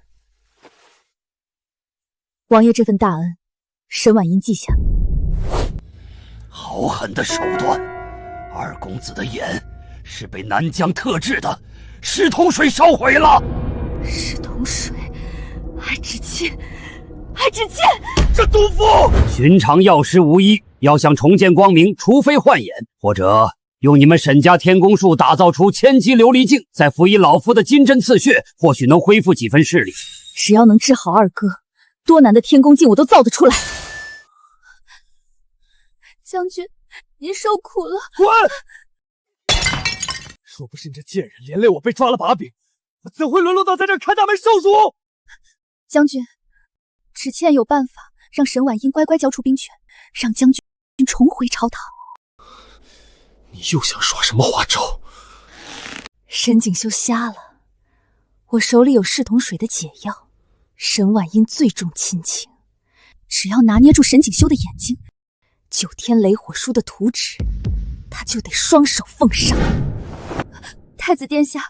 王爷这份大恩，沈婉音记下。
好狠的手段！二公子的眼是被南疆特制的石桶水烧毁了。
石桶水，爱之切，爱之切！
这毒妇！寻常药师无医，要想重见光明，除非换眼，或者用你们沈家天宫术打造出千机琉璃镜，再辅以老夫的金针刺血，或许能恢复几分视力。
只要能治好二哥，多难的天宫镜我都造得出来。
将军，您受苦了。
滚！若不是你这贱人连累我被抓了把柄，我怎会沦落到在这开大门受辱？
将军，只欠有办法让沈婉音乖乖交出兵权，让将军重回朝堂。
你又想耍什么花招？
沈锦绣瞎了，我手里有噬瞳水的解药。沈婉音最重亲情，只要拿捏住沈锦绣的眼睛，9天雷火书的图纸，他就得双手奉上。太子殿下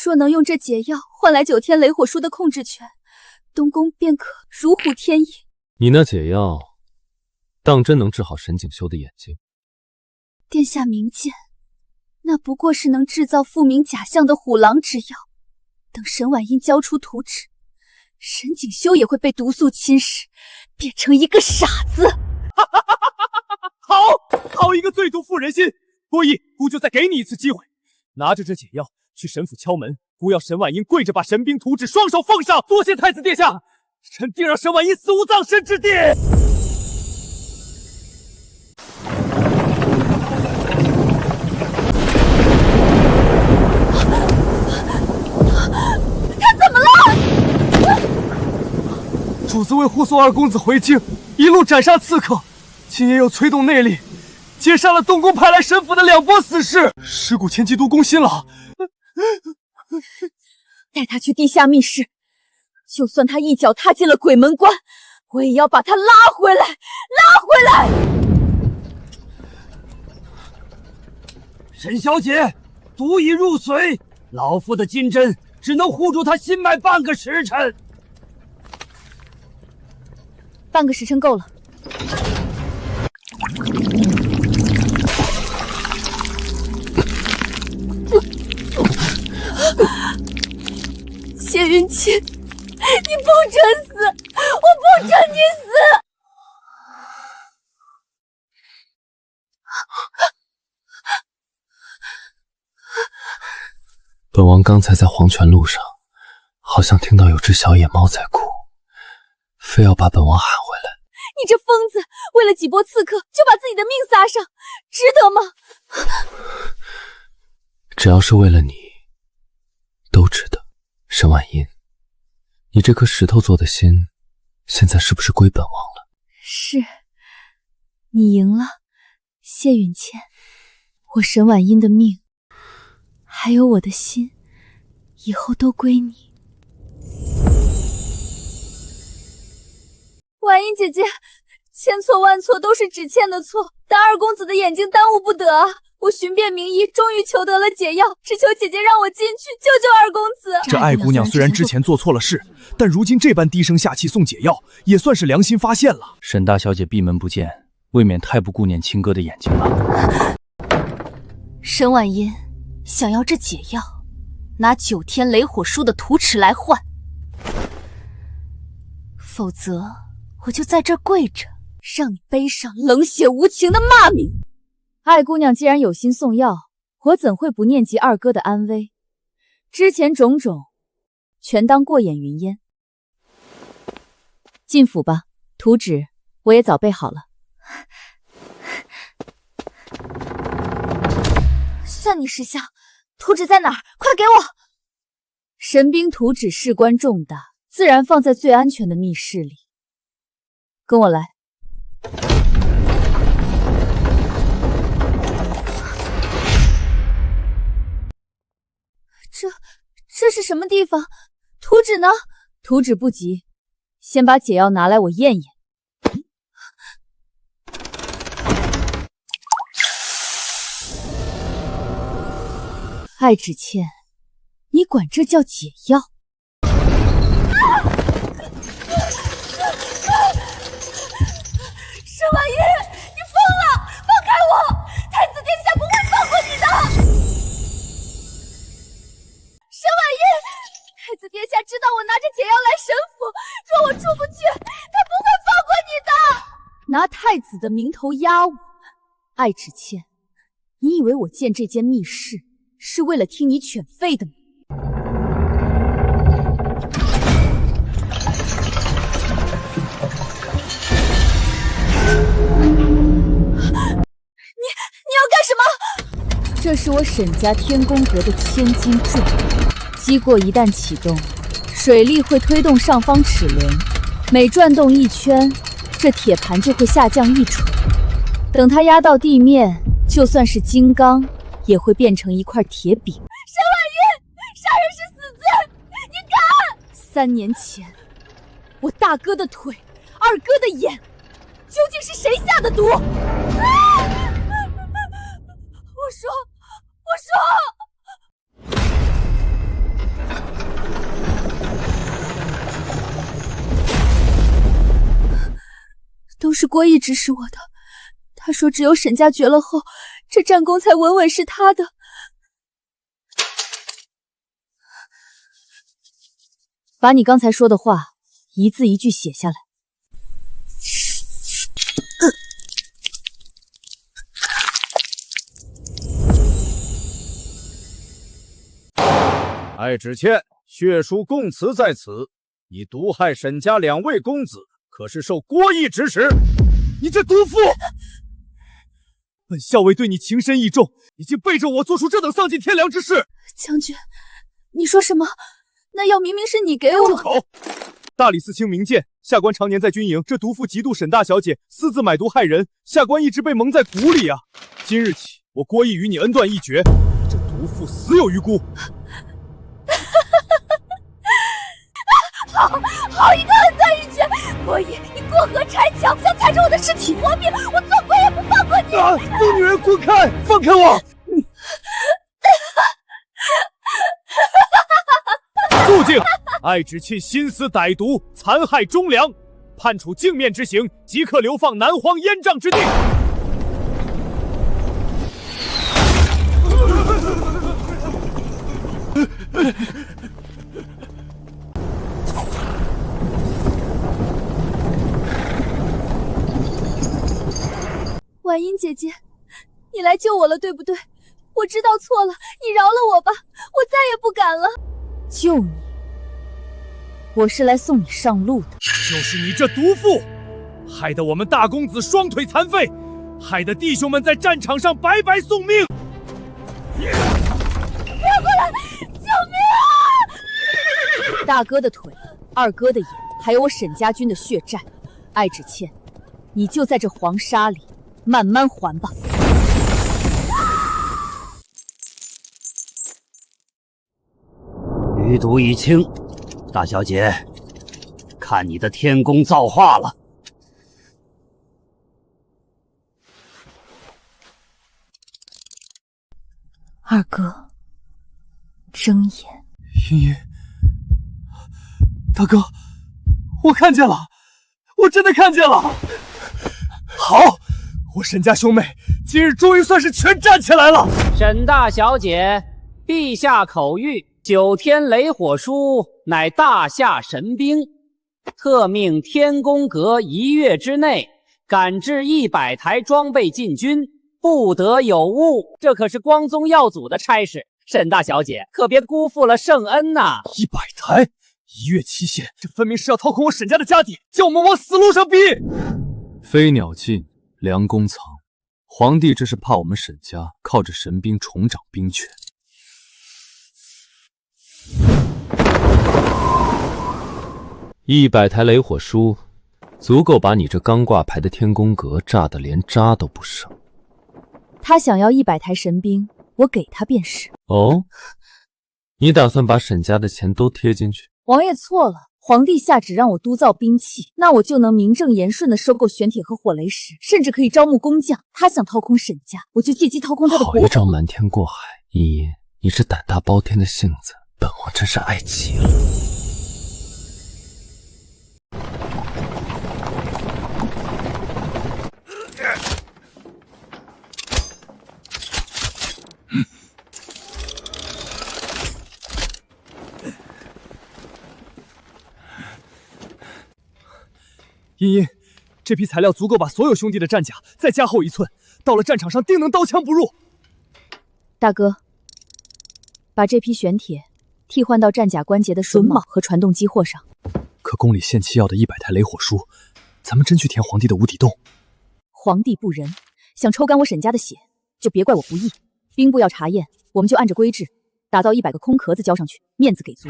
若能用这解药换来9天雷火书的控制权，东宫便可如虎添翼。
你那解药，当真能治好沈锦绣的眼睛？
殿下明鉴，那不过是能制造复明假象的虎狼之药。等沈婉音交出图纸，沈锦绣也会被毒素侵蚀，变成一个傻子。
好一个最毒妇人心！郭毅，姑就再给你一次机会，拿着这解药去沈府敲门，姑要沈婉音跪着把神兵图纸双手奉上。多谢太子殿下，臣定让沈婉音死无葬身之地。
他怎么了？
主子为护送二公子回京，一路斩杀刺客，今夜又催动内力，接杀了东宫派来沈府的2波死士，尸骨前几度攻心了。
带他去地下密室，就算他一脚踏进了鬼门关，我也要把他拉回来，拉回来！
沈小姐，毒已入髓，老夫的金针只能护住他心脉半个时辰。
半个时辰够了。
谢云清，你不准死！我不准你死！
本王刚才在黄泉路上，好像听到有只小野猫在哭，非要把本王喊回来。
你这疯子，为了几波刺客就把自己的命撒上，值得吗？
只要是为了你，都值得。沈婉音，你这颗石头做的心，现在是不是归本王了？
是，你赢了，谢允倩。我沈婉音的命，还有我的心，以后都归你。
婉音姐姐，千错万错都是芷倩的错，但二公子的眼睛耽误不得啊！我寻遍名医，终于求得了解药，只求姐姐让我进去救救二公子。
这艾姑娘虽然之前做错了事，但如今这般低声下气送解药，也算是良心发现了。
沈大小姐闭门不见，未免太不顾念亲哥的眼睛了。
沈婉音想要这解药，拿9天雷火书的图纸来换，否则我就在这儿跪着，让你背上冷血无情的骂名。
艾姑娘既然有心送药，我怎会不念及二哥的安危？之前种种，全当过眼云烟。进府吧，图纸我也早备好了。
算你识相，图纸在哪儿？快给我！
神兵图纸事关重大，自然放在最安全的密室里。跟我来。
这是什么地方？图纸呢？
图纸不急，先把解药拿来，我验验。艾芷倩，你管这叫解药？
沈婉音，你疯了！放开我！太子殿下不会放过你的！沈婉音，太子殿下知道我拿着解药来神府，若我出不去，他不会放过你的。
拿太子的名头压我，艾芷倩，你以为我建这间密室是为了听你犬吠的吗？
你要干什么？
这是我沈家天宫阁的千斤重，机过一旦启动，水力会推动上方齿轮，每转动1圈，这铁盘就会下降1肘。等它压到地面，就算是金刚，也会变成一块铁饼。
沈婉音，杀人是死罪，你敢！
3年前，我大哥的腿，二哥的眼，究竟是谁下的毒？
我说，
都是郭毅指使我的。他说，只有沈家绝了后，这战功才稳稳是他的。把你刚才说的话一字一句写下来。
艾芷倩，血书供词在此。你毒害沈家2位公子，可是受郭毅指使？
你这毒妇！本校尉对你情深意重，已经背着我做出这等丧尽天良之事。
将军，你说什么？那药明明是你给我。
住口！大理寺卿明鉴，下官常年在军营，这毒妇嫉妒沈大小姐，私自买毒害人，下官一直被蒙在鼓里啊。今日起，我郭毅与你恩断义绝，这毒妇死有余辜。
好好一个恩断义绝！郭姨，你过河拆桥，想踩着我的尸体活命，我做鬼也不放过你！
疯女人，滚开！放开我！肃静！艾芷沁心思歹毒，残害忠良，判处镜面之刑，即刻流放南荒燕瘴之地。
婉音姐姐，你来救我了，对不对？我知道错了，你饶了我吧，我再也不敢了。
救你？我是来送你上路的。
就是你这毒妇，害得我们大公子双腿残废，害得弟兄们在战场上白白送命。
不要过来！救命啊！
大哥的腿，二哥的眼，还有我沈家军的血债，艾芷沁，你就在这黄沙里慢慢还吧。
余毒已清，大小姐，看你的天宫造化了。
二哥，睁眼。
茵茵，大哥，我看见了，我真的看见了。好，我沈家兄妹今日终于算是全站起来了。
沈大小姐，陛下口谕，9天雷火书乃大夏神兵，特命天宫阁1月之内赶制100台装备进军，不得有误。这可是光宗耀祖的差事，沈大小姐可别辜负了圣恩呐
！100台，1月期限，这分明是要掏空我沈家的家底，叫我们往死路上逼。
飞鸟尽，良弓藏。皇帝这是怕我们沈家靠着神兵重掌兵权。100台雷火书，足够把你这刚挂牌的天宫阁炸得连渣都不剩。
他想要100台神兵，我给他便是。
哦，你打算把沈家的钱都贴进去？
王爷错了，皇帝下旨让我督造兵器，那我就能名正言顺地收购玄铁和火雷石，甚至可以招募工匠。他想掏空沈家，我就借机掏空他的国土。
好一招瞒天过海，茵茵，你这胆大包天的性子，本王真是爱极了。
茵茵，这批材料足够把所有兄弟的战甲再加厚1寸，到了战场上定能刀枪不入。
大哥，把这批玄铁替换到战甲关节的榫卯和传动机货上。
可宫里限期要的100台雷火书，咱们真去填皇帝的无底洞？
皇帝不仁，想抽干我沈家的血，就别怪我不义。兵部要查验，我们就按着规制打造100个空壳子交上去，面子给足。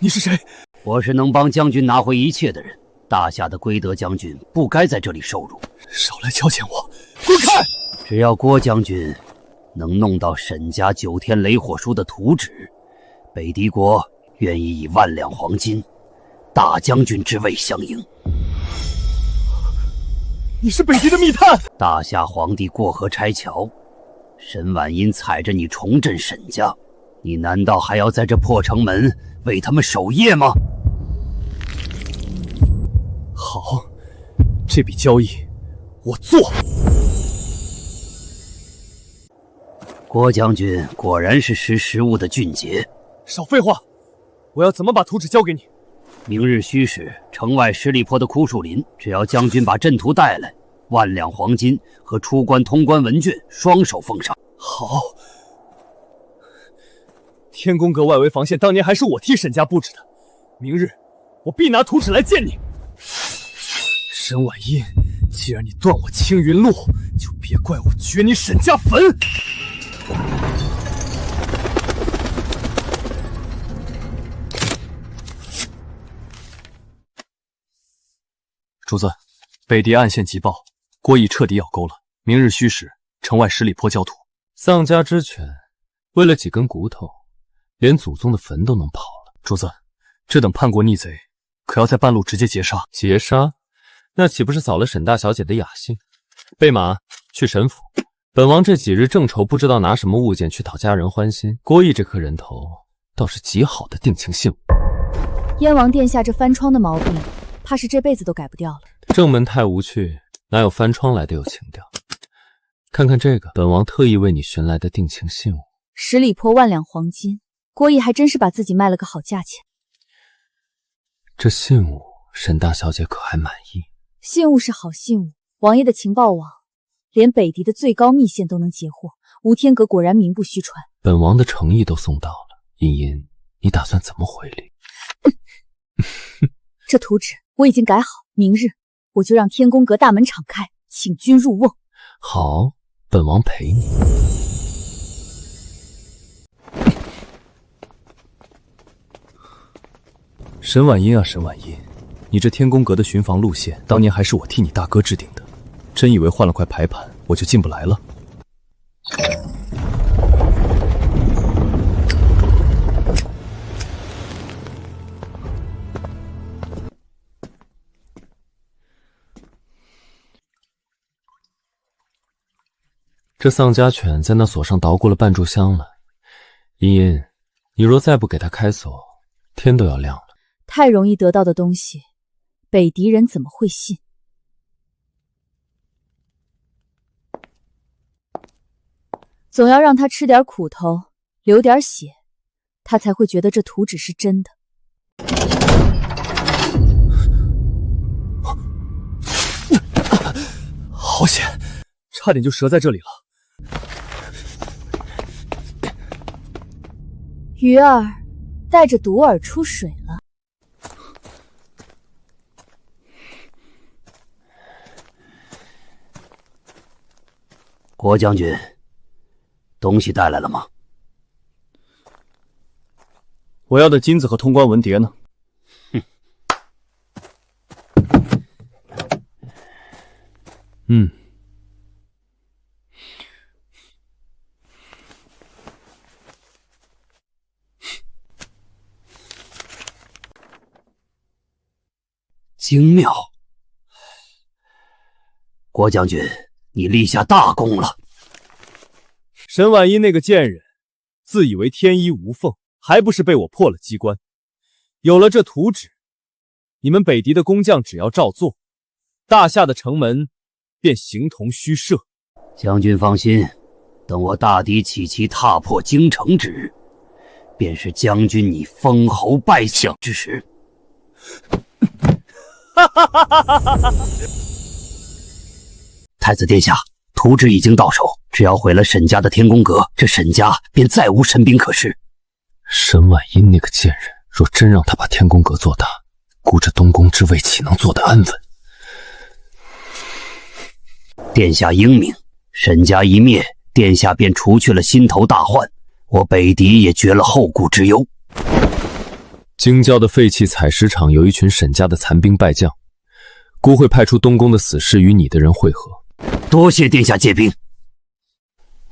你是谁？
我是能帮将军拿回一切的人。大夏的归德将军不该在这里受辱。
少来消遣我，滚开！
只要郭将军能弄到沈家9天雷火书的图纸，北狄国愿意以10000两黄金、大将军之位相迎。
你是北狄的密探？
大夏皇帝过河拆桥，沈婉音踩着你重振沈家，你难道还要在这破城门为他们守夜吗？
好，这笔交易我做。
郭将军果然是识时务的俊杰。
少废话，我要怎么把图纸交给你？
明日戌时，城外十里坡的枯树林，只要将军把阵图带来，10000两黄金和出关通关文卷双手奉上。
好。天宫阁外围防线当年还是我替沈家布置的，明日我必拿图纸来见你。沈婉音，既然你断我青云路，就别怪我掘你沈家坟。
主子，北狄暗线急报，郭义彻底咬钩了。明日戌时，城外十里坡交土。丧家之犬，为了几根骨头，连祖宗的坟都能刨了。
主子，这等叛国逆贼，可要在半路直接截杀？
截杀？那岂不是扫了沈大小姐的雅兴？备马去沈府。本王这几日正愁不知道拿什么物件去讨家人欢心。郭毅这颗人头倒是极好的定情信物。
燕王殿下这翻窗的毛病，怕是这辈子都改不掉了。
正门太无趣，哪有翻窗来的有情调？看看这个，本王特意为你寻来的定情信物
10里坡1两黄金，郭毅还真是把自己卖了个好价钱。
这信物，沈大小姐可还满意？
信物是好信物，王爷的情报网连北狄的最高密线都能截获，吴天阁果然名不虚传。
本王的诚意都送到了，茵茵，你打算怎么回礼？
这图纸我已经改好，明日我就让天宫阁大门敞开，请君入瓮。
好，本王陪你。
沈婉音啊，沈婉音，你这天宫阁的巡防路线，当年还是我替你大哥制定的，真以为换了块牌盘我就进不来了？
这丧家犬在那锁上捣鼓了半炷香了。茵茵，你若再不给他开锁，天都要亮了。
太容易得到的东西，北狄人怎么会信？总要让他吃点苦头，流点血，他才会觉得这图纸是真的。
好险，差点就折在这里了。
鱼儿带着毒饵出水了。
郭将军，东西带来了吗？
我要的金子和通关文牒呢？
精妙。郭将军，你立下大功了。
沈婉音那个贱人，自以为天衣无缝，还不是被我破了机关。有了这图纸，你们北狄的工匠只要照做，大夏的城门便形同虚设。
将军放心，等我大敌起旗踏破京城之日，便是将军你封侯拜相之时。太子殿下，图纸已经到手，只要毁了沈家的天宫阁，这沈家便再无神兵可施。
沈婉音那个贱人，若真让他把天宫阁做大，顾着东宫之位，岂能做得安稳？
殿下英明，沈家一灭，殿下便除去了心头大患，我北狄也绝了后顾之忧。
京郊的废弃采石场有一群沈家的残兵败将，孤会派出东宫的死士与你的人会合。
多谢殿下借兵。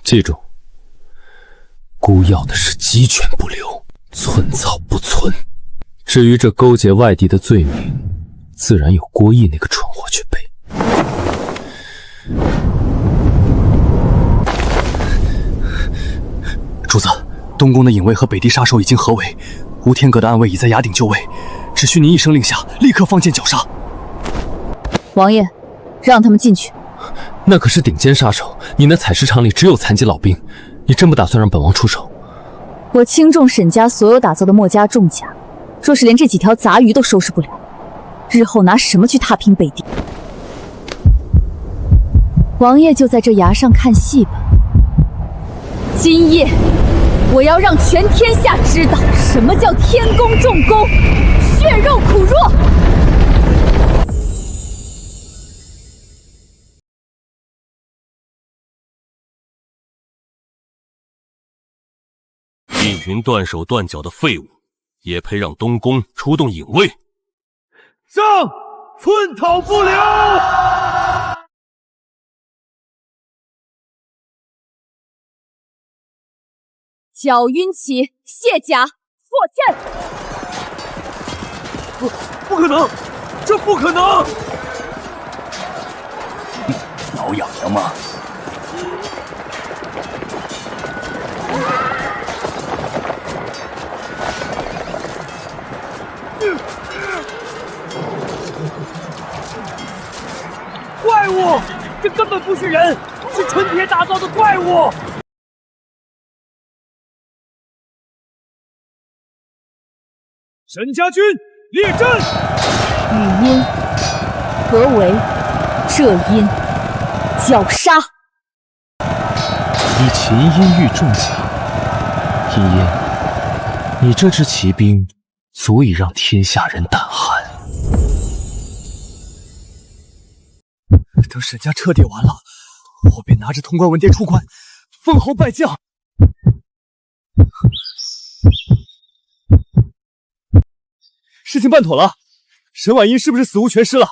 记住，孤要的是鸡犬不留，寸草不存。至于这勾结外地的罪名，自然有郭毅那个蠢货去背。
主子，东宫的隐卫和北狄杀手已经合围，吴天阁的暗卫已在崖顶就位，只需您一声令下，立刻放箭绞杀。
王爷，让他们进去。
那可是顶尖杀手，你那采石场里只有残疾老兵，你真不打算让本王出手？
我倾重沈家所有打造的墨家重甲，若是连这几条杂鱼都收拾不了，日后拿什么去踏平北狄？王爷就在这崖上看戏吧。今夜，我要让全天下知道什么叫天公重功，血肉苦弱。
一群断手断脚的废物，也配让东宫出动隐卫？
上，寸草不留！
脚晕起，卸甲破阵。
不可能，这不可能！
挠痒痒吗？
怪物，这根本不是人，是纯铁打造的怪物！沈家军列阵！
语音，何为这音？绞杀！
以秦音遇重甲，茵茵，你这支骑兵足以让天下人胆寒。
等沈家彻底完了，我便拿着潼关文牒出关，封侯拜将。事情办妥了，沈婉音是不是死无全尸了？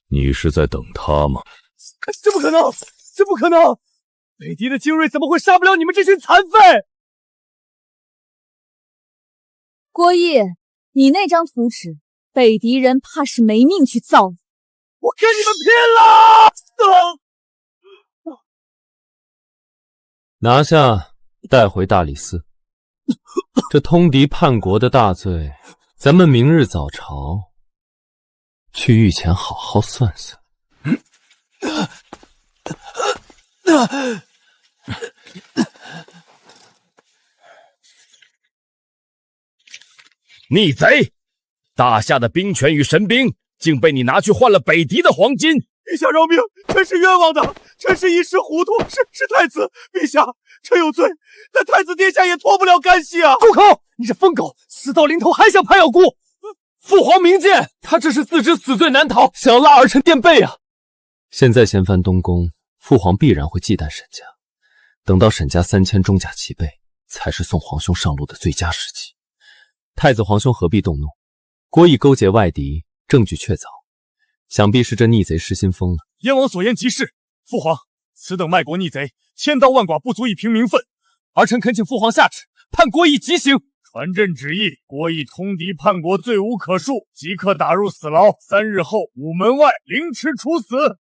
你是在等他吗？
这不可能，这不可能！北狄的精锐怎么会杀不了你们这群残废？
郭毅，你那张图纸，北狄人怕是没命去造你。
我跟你们拼了！
拿下，带回大理寺。这通敌叛国的大罪，咱们明日早朝去御前好好算算。
逆贼！大夏的兵权与神兵，竟被你拿去换了北狄的黄金！
陛下饶命，臣是冤枉的，臣是一时糊涂，是太子，陛下，臣有罪，但太子殿下也脱不了干系啊！住口！你这疯狗，死到临头还想攀咬姑！父皇明鉴，他这是自知死罪难逃，想要拉儿臣垫背啊！
现在掀翻东宫，父皇必然会忌惮沈家，等到沈家3000中甲齐备，才是送皇兄上路的最佳时机。太子皇兄何必动怒？郭毅勾结外敌，证据确凿，想必是这逆贼失心疯了。
燕王所言极是，父皇，此等卖国逆贼，千刀万剐不足以平民愤，儿臣恳请父皇下旨，判郭毅极刑。传朕旨意，郭毅通敌叛国，罪无可恕，即刻打入死牢，3日后午门外凌迟处死。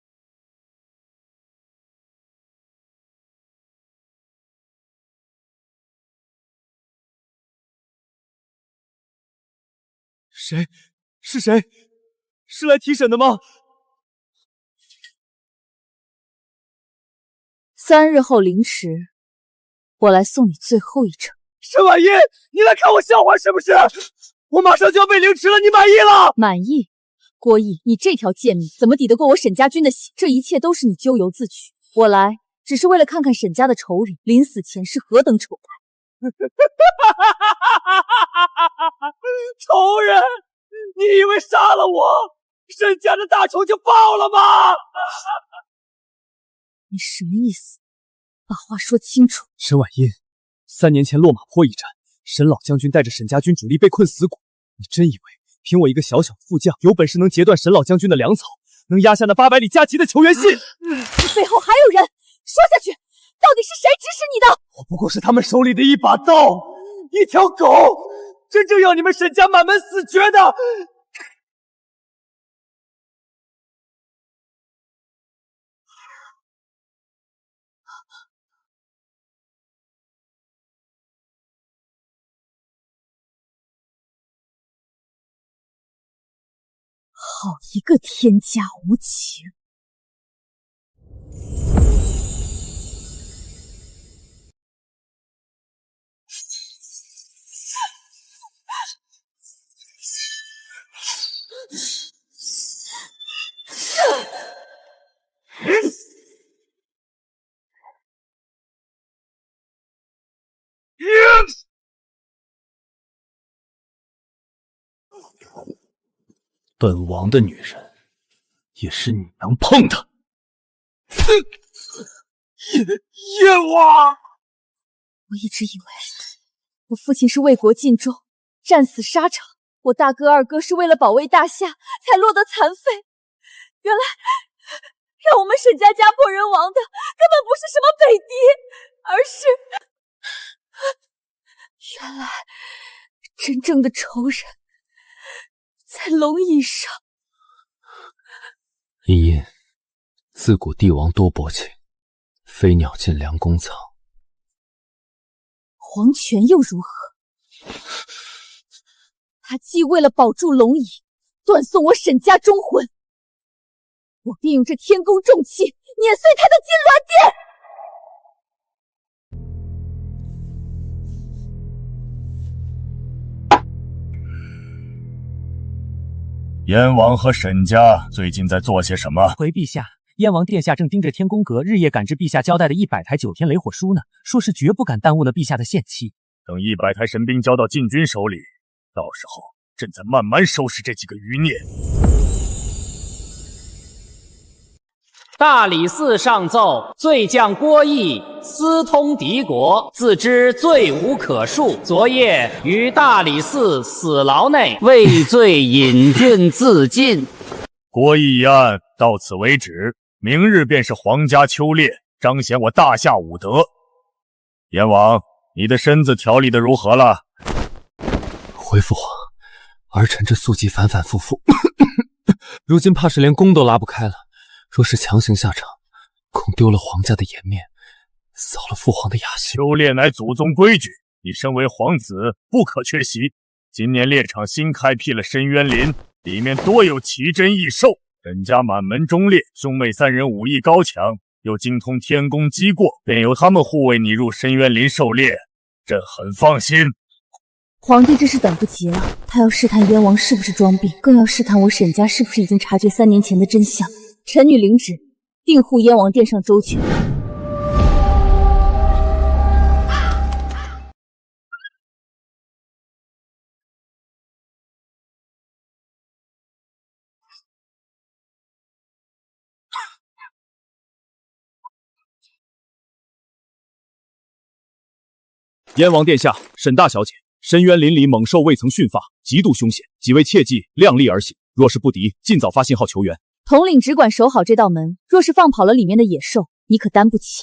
谁？是谁？是来提审的吗
？3日后凌迟，我来送你最后一程。
沈婉音，你来看我笑话是不是？我马上就要被凌迟了，你满意了？
满意。郭毅，你这条贱命怎么抵得过我沈家军的血？这一切都是你咎由自取。我来只是为了看看沈家的仇人临死前是何等丑态。
仇人？你以为杀了我，沈家的大仇就报了吗？
你什么意思？把话说清楚。
沈婉音，3年前落马坡一战，沈老将军带着沈家军主力被困死谷，你真以为凭我一个小小副将，有本事能截断沈老将军的粮草，能压下那800里加急的求援信？
你背后还有人，说下去，到底是谁指使你的？
我不过是他们手里的一把刀，一条狗，真正要你们沈家满门死绝的。
好一个天下无情！
本王的女人，也是你能碰的。
燕王，
我一直以为我父亲是为国尽忠，战死沙场；我大哥二哥是为了保卫大夏才落得残废。让我们沈家家破人亡的根本不是什么北狄，而是……原来真正的仇人在龙椅上。
茵茵，自古帝王多薄情，飞鸟尽，良弓藏。
皇权又如何？他既为了保住龙椅，断送我沈家忠魂，我便用这天宫重器碾碎他的金銮殿！
燕王和沈家最近在做些什么？
回陛下，燕王殿下正盯着天宫阁日夜赶制陛下交代的100台9天雷火书呢，说是绝不敢耽误了陛下的限期。
等100台神兵交到禁军手里，到时候朕再慢慢收拾这几个余孽。
大理寺上奏，罪将郭义私通敌国，自知罪无可恕，昨夜于大理寺死牢内畏罪引郡自尽。
郭义一案到此为止，明日便是皇家秋猎，彰显我大夏武德。燕王，你的身子调理得如何了？
回父皇，儿臣这宿疾反反复复，如今怕是连弓都拉不开了。若是强行下场，恐丢了皇家的颜面，扫了父皇的雅兴。
秋猎乃祖宗规矩，你身为皇子不可缺席。今年猎场新开辟了深渊林，里面多有奇珍异兽。沈家满门忠烈，兄妹3人武艺高强，又精通天宫机过，便由他们护卫你入深渊林狩猎，朕很放心。
皇帝这是等不及了，他要试探燕王是不是装病，更要试探我沈家是不是已经察觉3年前的真相。臣女领旨，定护燕王殿上周全。
燕王殿下，沈大小姐，深渊林里猛兽未曾驯发，极度凶险，几位切记量力而行，若是不敌，尽早发信号求援。
统领只管守好这道门，若是放跑了里面的野兽，你可担不起。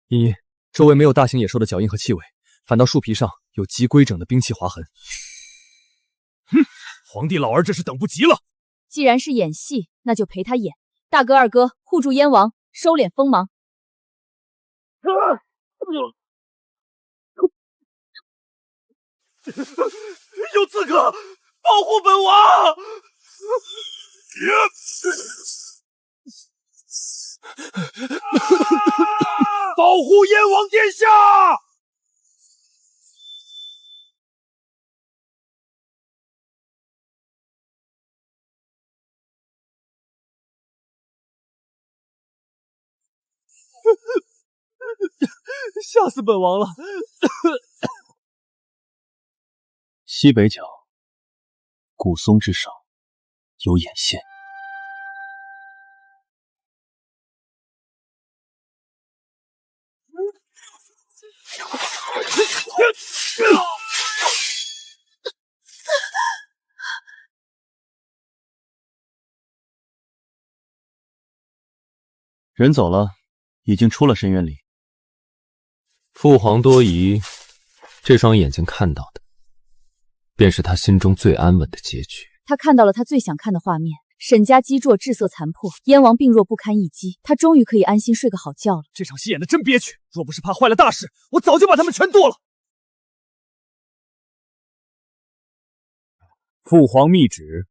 茵茵，周围没有大型野兽的脚印和气味，反倒树皮上有极规整的兵器划痕。哼，皇帝老儿这是等不及了。
既然是演戏，那就陪他演。大哥二哥护住燕王，收敛锋芒。
有刺客，保护本王！保护燕王殿下！
吓死本王了！
西北角古松之上有眼线。人走了，已经出了深渊里。
父皇多疑，这双眼睛看到的，便是他心中最安稳的结局。
他看到了他最想看的画面，沈家积弱，志色残破，燕王病弱不堪一击，他终于可以安心睡个好觉了。
这场戏演的真憋屈，若不是怕坏了大事，我早就把他们全剁了。父皇密旨：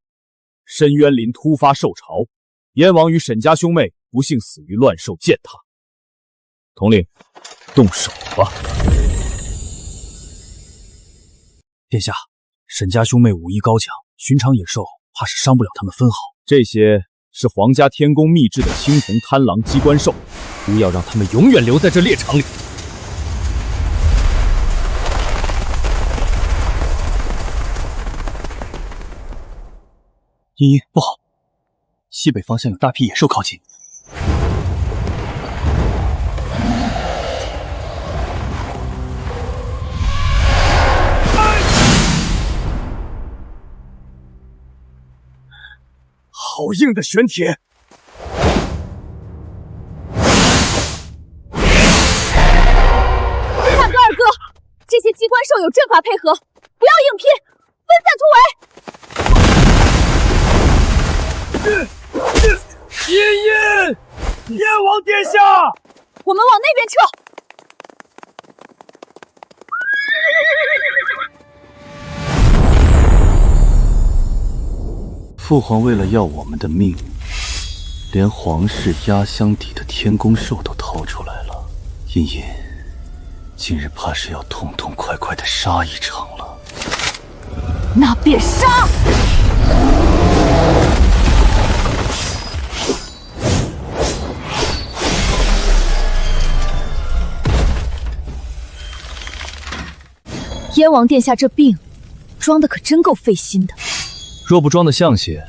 深渊林突发兽潮，燕王与沈家兄妹不幸死于乱兽践踏。统领，动手吧。殿下，沈家兄妹武艺高强，寻常野兽怕是伤不了他们分毫。这些是皇家天宫秘制的青铜贪狼机关兽，不要让他们永远留在这猎场里。
茵茵，不好！西北方向有大批野兽靠近。
好硬的玄铁！
大哥二哥，这些机关兽有阵法配合，不要硬拼，分散突围。
燕王殿下，
我们往那边撤。
父皇为了要我们的命，连皇室压箱底的天宫兽都掏出来了。茵茵，今日怕是要痛痛快快的杀一场了。
那便杀！
燕王殿下这病，装的可真够费心的。
若不装得像些，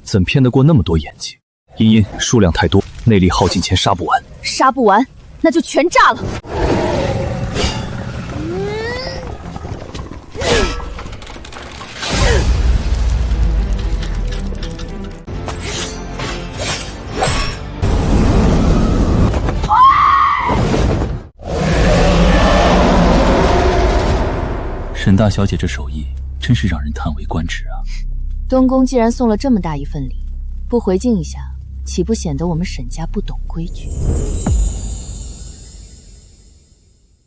怎骗得过那么多眼睛？茵茵，数量太多，内力耗尽前杀不完。
杀不完，那就全炸了。
沈大小姐这手艺真是让人叹为观止啊！
东宫既然送了这么大一份礼，不回敬一下，岂不显得我们沈家不懂规矩？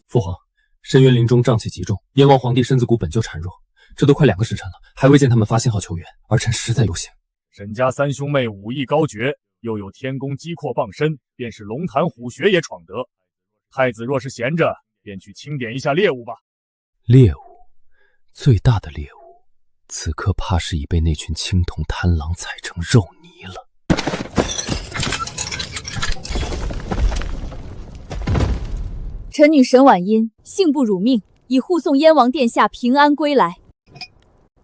父皇，深渊林中瘴气极重，燕王皇帝身子骨本就孱弱，这都快2个时辰了，还未见他们发信号求援，儿臣实在忧心。
沈家三兄妹武艺高绝，又有天宫击阔傍身，便是龙潭虎穴也闯得。太子若是闲着，便去清点一下猎物吧。
猎物，最大的猎物，此刻怕是已被那群青铜贪狼踩成肉泥了。
臣女沈婉音幸不辱命，已护送燕王殿下平安归来。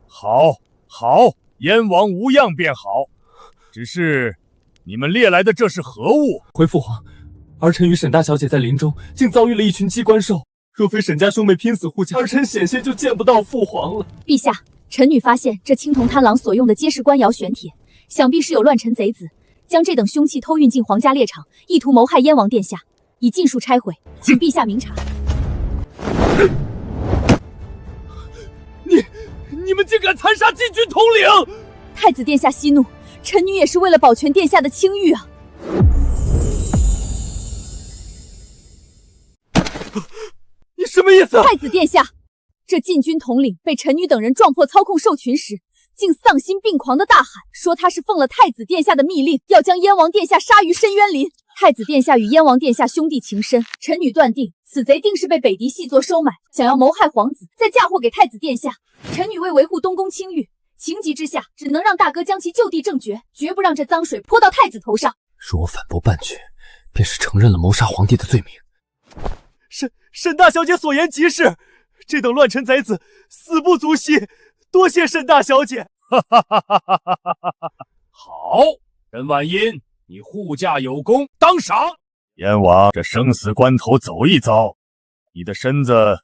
好，燕王无恙便好。只是你们猎来的这是何物？
回父皇，儿臣与沈大小姐在林中竟遭遇了一群机关兽，若非沈家兄妹拼死护驾，儿臣险些就见不到父皇了。
陛下，臣女发现这青铜贪狼所用的皆是官窑玄铁，想必是有乱臣贼子将这等凶器偷运进皇家猎场，意图谋害燕王殿下，已尽数拆毁，请陛下明察。
你们竟敢残杀禁军统领！
太子殿下息怒，臣女也是为了保全殿下的清誉啊！
你什么意思？
太子殿下，这禁军统领被臣女等人撞破操控兽群时，竟丧心病狂的大喊，说他是奉了太子殿下的密令，要将燕王殿下杀于深渊林。太子殿下与燕王殿下兄弟情深，臣女断定此贼定是被北狄细作收买，想要谋害皇子，再嫁祸给太子殿下。臣女为维护东宫清誉，情急之下，只能让大哥将其就地正绝，绝不让这脏水泼到太子头上。
若我反驳半句，便是承认了谋杀皇帝的罪名。
沈大小姐所言极是，这等乱臣贼子死不足惜，多谢沈大小姐。
好，沈婉音，你护驾有功，当赏。燕王，这生死关头走一遭，你的身子……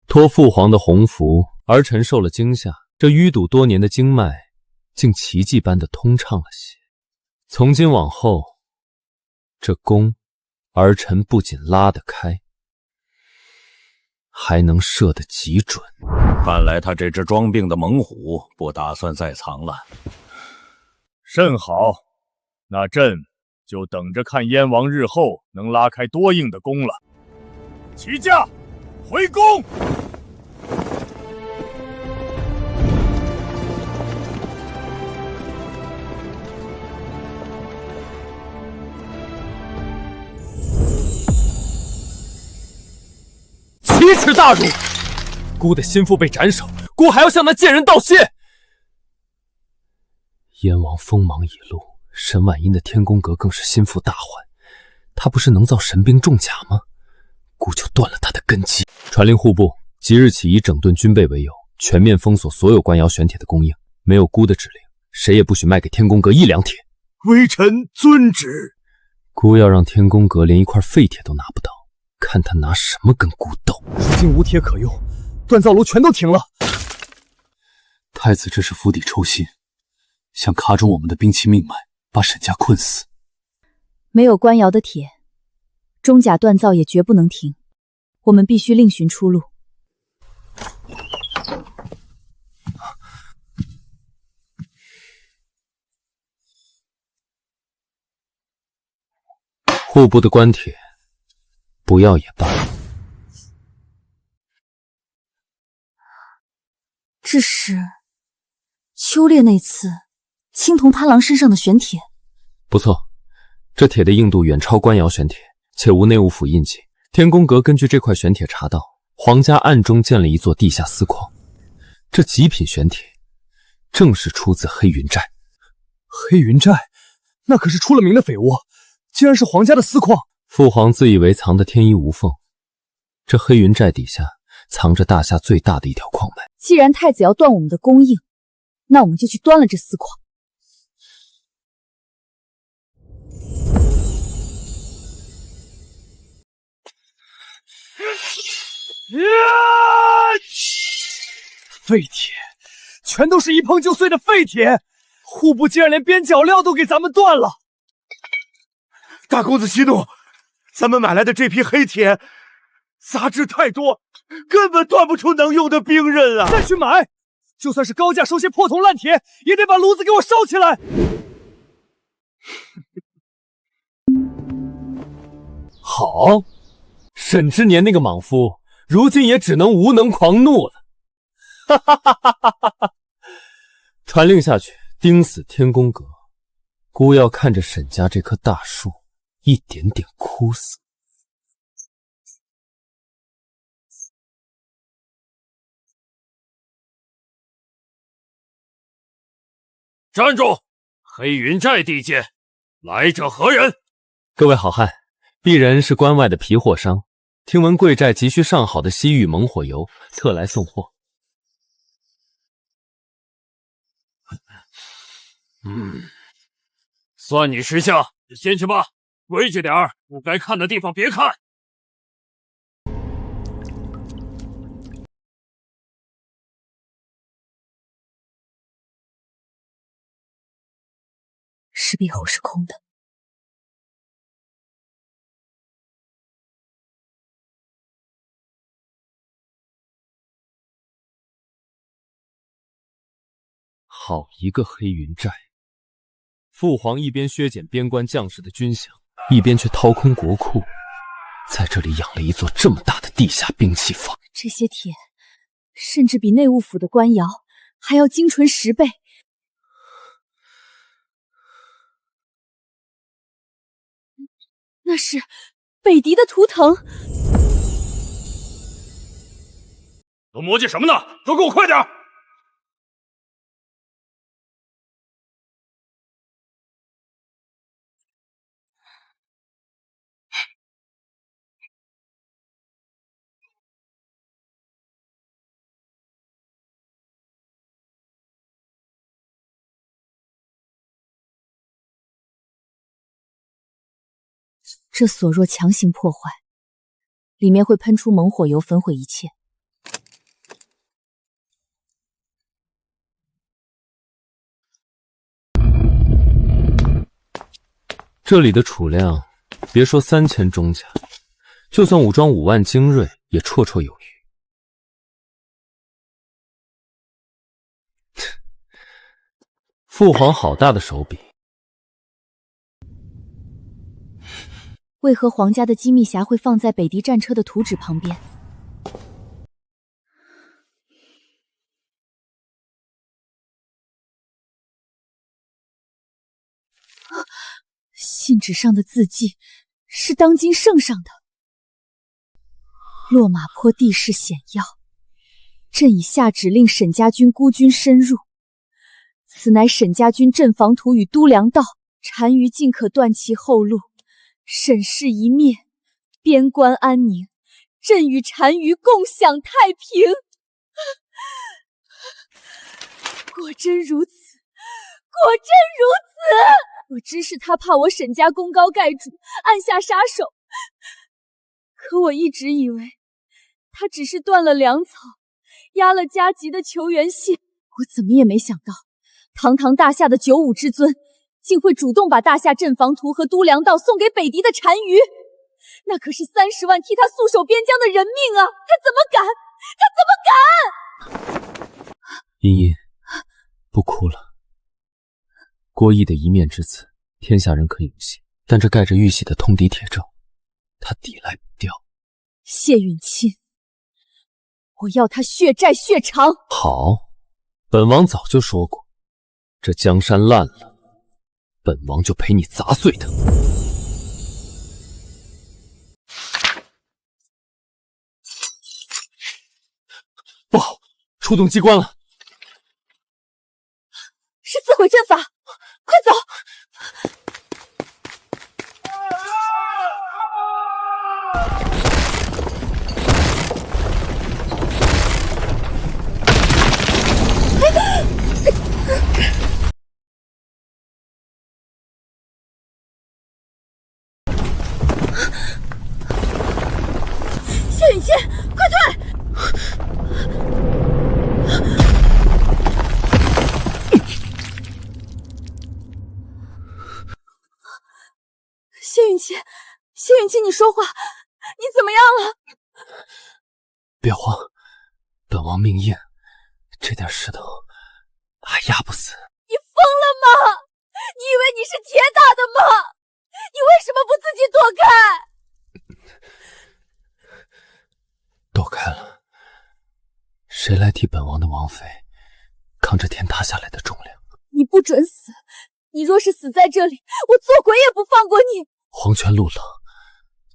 托父皇的洪福，儿臣受了惊吓，这淤堵多年的经脉竟奇迹般的通畅了些。从今往后，这弓儿臣不仅拉得开，还能射得极准。
看来他这只装病的猛虎不打算再藏了。
甚好，那朕就等着看燕王日后能拉开多硬的弓了。起驾，回宫！
奇耻大辱！姑的心腹被斩首，姑还要向那贱人道谢。燕王锋芒已露，沈婉音的天宫阁更是心腹大患。他不是能造神兵重甲吗？姑就断了他的根基。传令户部，即日起以整顿军备为由，全面封锁所有官窑玄铁的供应。没有姑的指令，谁也不许卖给天宫阁1两铁。
微臣遵旨。
姑要让天宫阁连一块废铁都拿不到，看他拿什么跟姑斗。
如今无铁可用，锻造炉全都停了。
太子这是釜底抽薪，想卡中我们的兵器命脉，把沈家困死。
没有官窑的铁，中甲锻造也绝不能停。我们必须另寻出路。
户部的官铁，不要也罢。
这是秋烈那次青铜贪狼身上的玄铁。
不错，这铁的硬度远超官窑玄铁，且无内务府印记。天宫阁根据这块玄铁查到，皇家暗中建了一座地下私矿。这极品玄铁，正是出自黑云寨。
黑云寨，那可是出了名的匪窝，竟然是皇家的私矿。
父皇自以为藏得天衣无缝，这黑云寨底下藏着大夏最大的一条矿脉。
既然太子要断我们的供应，那我们就去端了这私矿。
废铁，全都是一碰就碎的废铁，户部竟然连边角料都给咱们断了。
大公子息怒，咱们买来的这批黑铁杂质太多，根本断不出能用的兵刃啊！
再去买，就算是高价收些破铜烂铁，也得把炉子给我烧起来。
好，沈之年那个莽夫，如今也只能无能狂怒了。哈哈哈哈哈哈！传令下去，钉死天宫阁。姑要看着沈家这棵大树一点点枯死。
站住！黑云寨地界，来者何人？
各位好汉，鄙人是关外的皮货商，听闻贵寨急需上好的西域猛火油，特来送货。
算你识相，先去吧。规矩点儿，不该看的地方别看。
石壁后是空的。
好一个黑云寨！父皇一边削减边关将士的军饷，一边却掏空国库，在这里养了一座这么大的地下兵器坊。
这些铁甚至比内务府的官窑还要精纯10倍。那是北狄的图腾。
都磨叽什么呢？都给我快点！
这锁若强行破坏，里面会喷出猛火油，焚毁一切。
这里的储量，别说3000中甲，就算武装5万精锐，也绰绰有余。父皇好大的手笔！
为何皇家的机密匣会放在北狄战车的图纸旁边？信纸上的字迹是当今圣上的。落马坡地势险要，朕已下旨令沈家军孤军深入，此乃沈家军阵防图与都粮道，单于尽可断其后路。沈氏一灭，边关安宁，朕与单于共享太平。果真如此，果真如此！我知是他怕我沈家功高盖主，暗下杀手。可我一直以为，他只是断了粮草，压了加急的求援信。我怎么也没想到，堂堂大夏的95之尊，竟会主动把大夏镇防图和都粮道送给北狄的单于，那可是30万替他速守边疆的人命啊！他怎么敢？他怎么敢？
茵茵，不哭了。郭义的一面之词，天下人可以不信，但这盖着玉玺的通敌铁证，他抵赖不掉。
谢允钦，我要他血债血偿。
好，本王早就说过，这江山烂了，本王就陪你砸碎它。
不好，触动机关了！
是自毁阵法，快走！谢允钦，快退！谢允钦，谢允钦，你说话，你怎么样了？
别慌，本王命硬，这点石头还压不死。
你疯了吗？你以为你是铁打的吗？你为什么不自己躲开？
躲开了，谁来替本王的王妃扛着天塌下来的重量？
你不准死！你若是死在这里，我做鬼也不放过你！
黄泉路冷，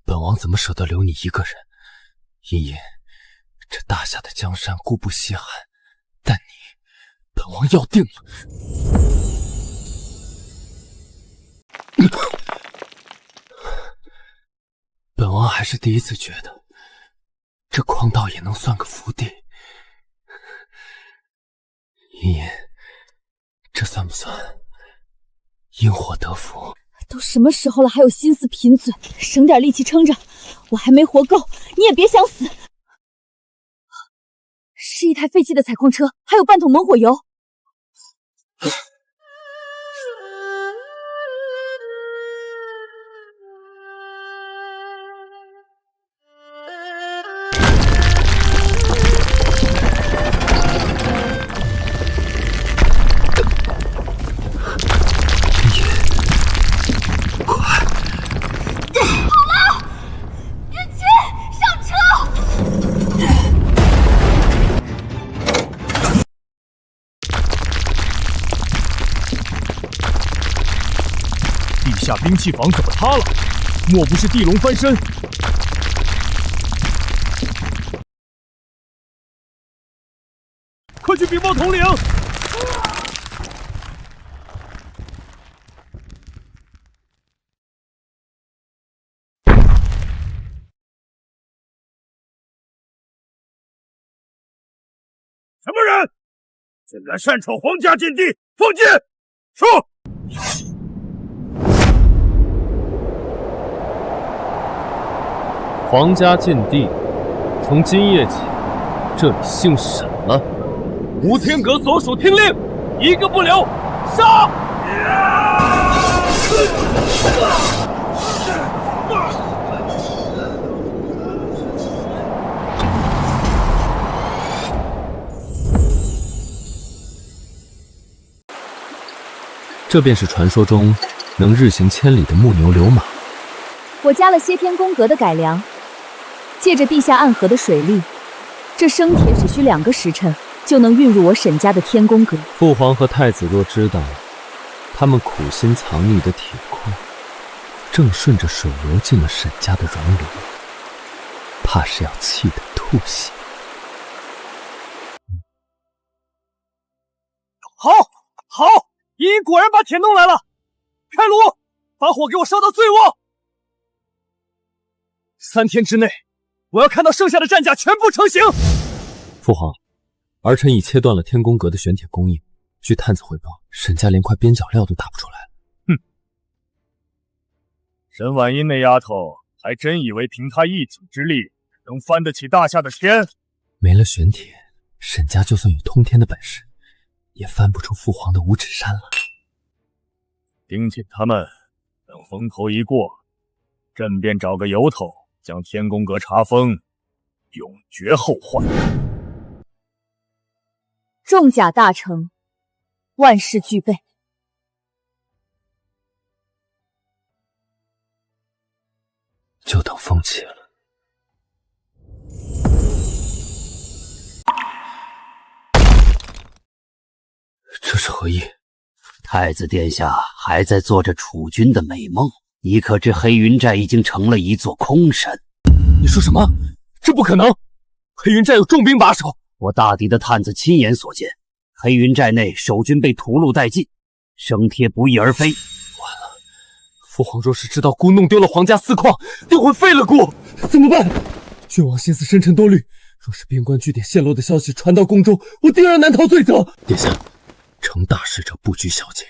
本王怎么舍得留你一个人？茵茵，这大夏的江山固不稀罕，但你，本王要定了。本王还是第一次觉得，这狂道也能算个福地。茵茵，这算不算因祸得福？
都什么时候了，还有心思贫嘴？省点力气撑着，我还没活够，你也别想死。是一台废弃的采矿车，还有半桶猛火油。
下兵器房怎么塌了？莫不是地龙翻身？快去禀报统领！什么人竟然擅闯皇家禁地？放箭！说！
皇家禁地，从今夜起，这里姓沈了。吴天阁所属听令，一个不留，杀！这便是传说中能日行千里的木牛流马。
我加了些天宫阁的改良。借着地下暗河的水力，这生铁只需2个时辰就能运入我沈家的天宫阁。
父皇和太子若知道他们苦心藏匿的铁矿正顺着水流进了沈家的熔炉，怕是要气得吐血。
好，好，茵茵果然把铁弄来了，开炉，把火给我烧到最旺。3天之内，我要看到剩下的战甲全部成型。
父皇，儿臣已切断了天宫阁的玄铁供应。据探子汇报，沈家连块边角料都打不出来。
哼，沈婉音那丫头还真以为凭她一己之力能翻得起大夏的天？
没了玄铁，沈家就算有通天的本事，
也翻不出父皇的五指山了。
盯紧他们，等风头一过，朕便找个由头将天宫阁查封，永绝后患。
重甲大成，万事俱备。
就等风起了。这是何意？
太子殿下还在做着储君的美梦，你可知黑云寨已经成了一座空山？
你说什么？这不可能！黑云寨有重兵把守。
我大敌的探子亲眼所见，黑云寨内守军被屠戮殆尽，生贴不翼而飞。
完了，父皇若是知道姑弄丢了皇家私矿，定会废了姑。怎么办？郡王心思深沉多虑，若是边关据点泄露的消息传到宫中，我定然难逃罪责。
殿下，成大事者不拘小节，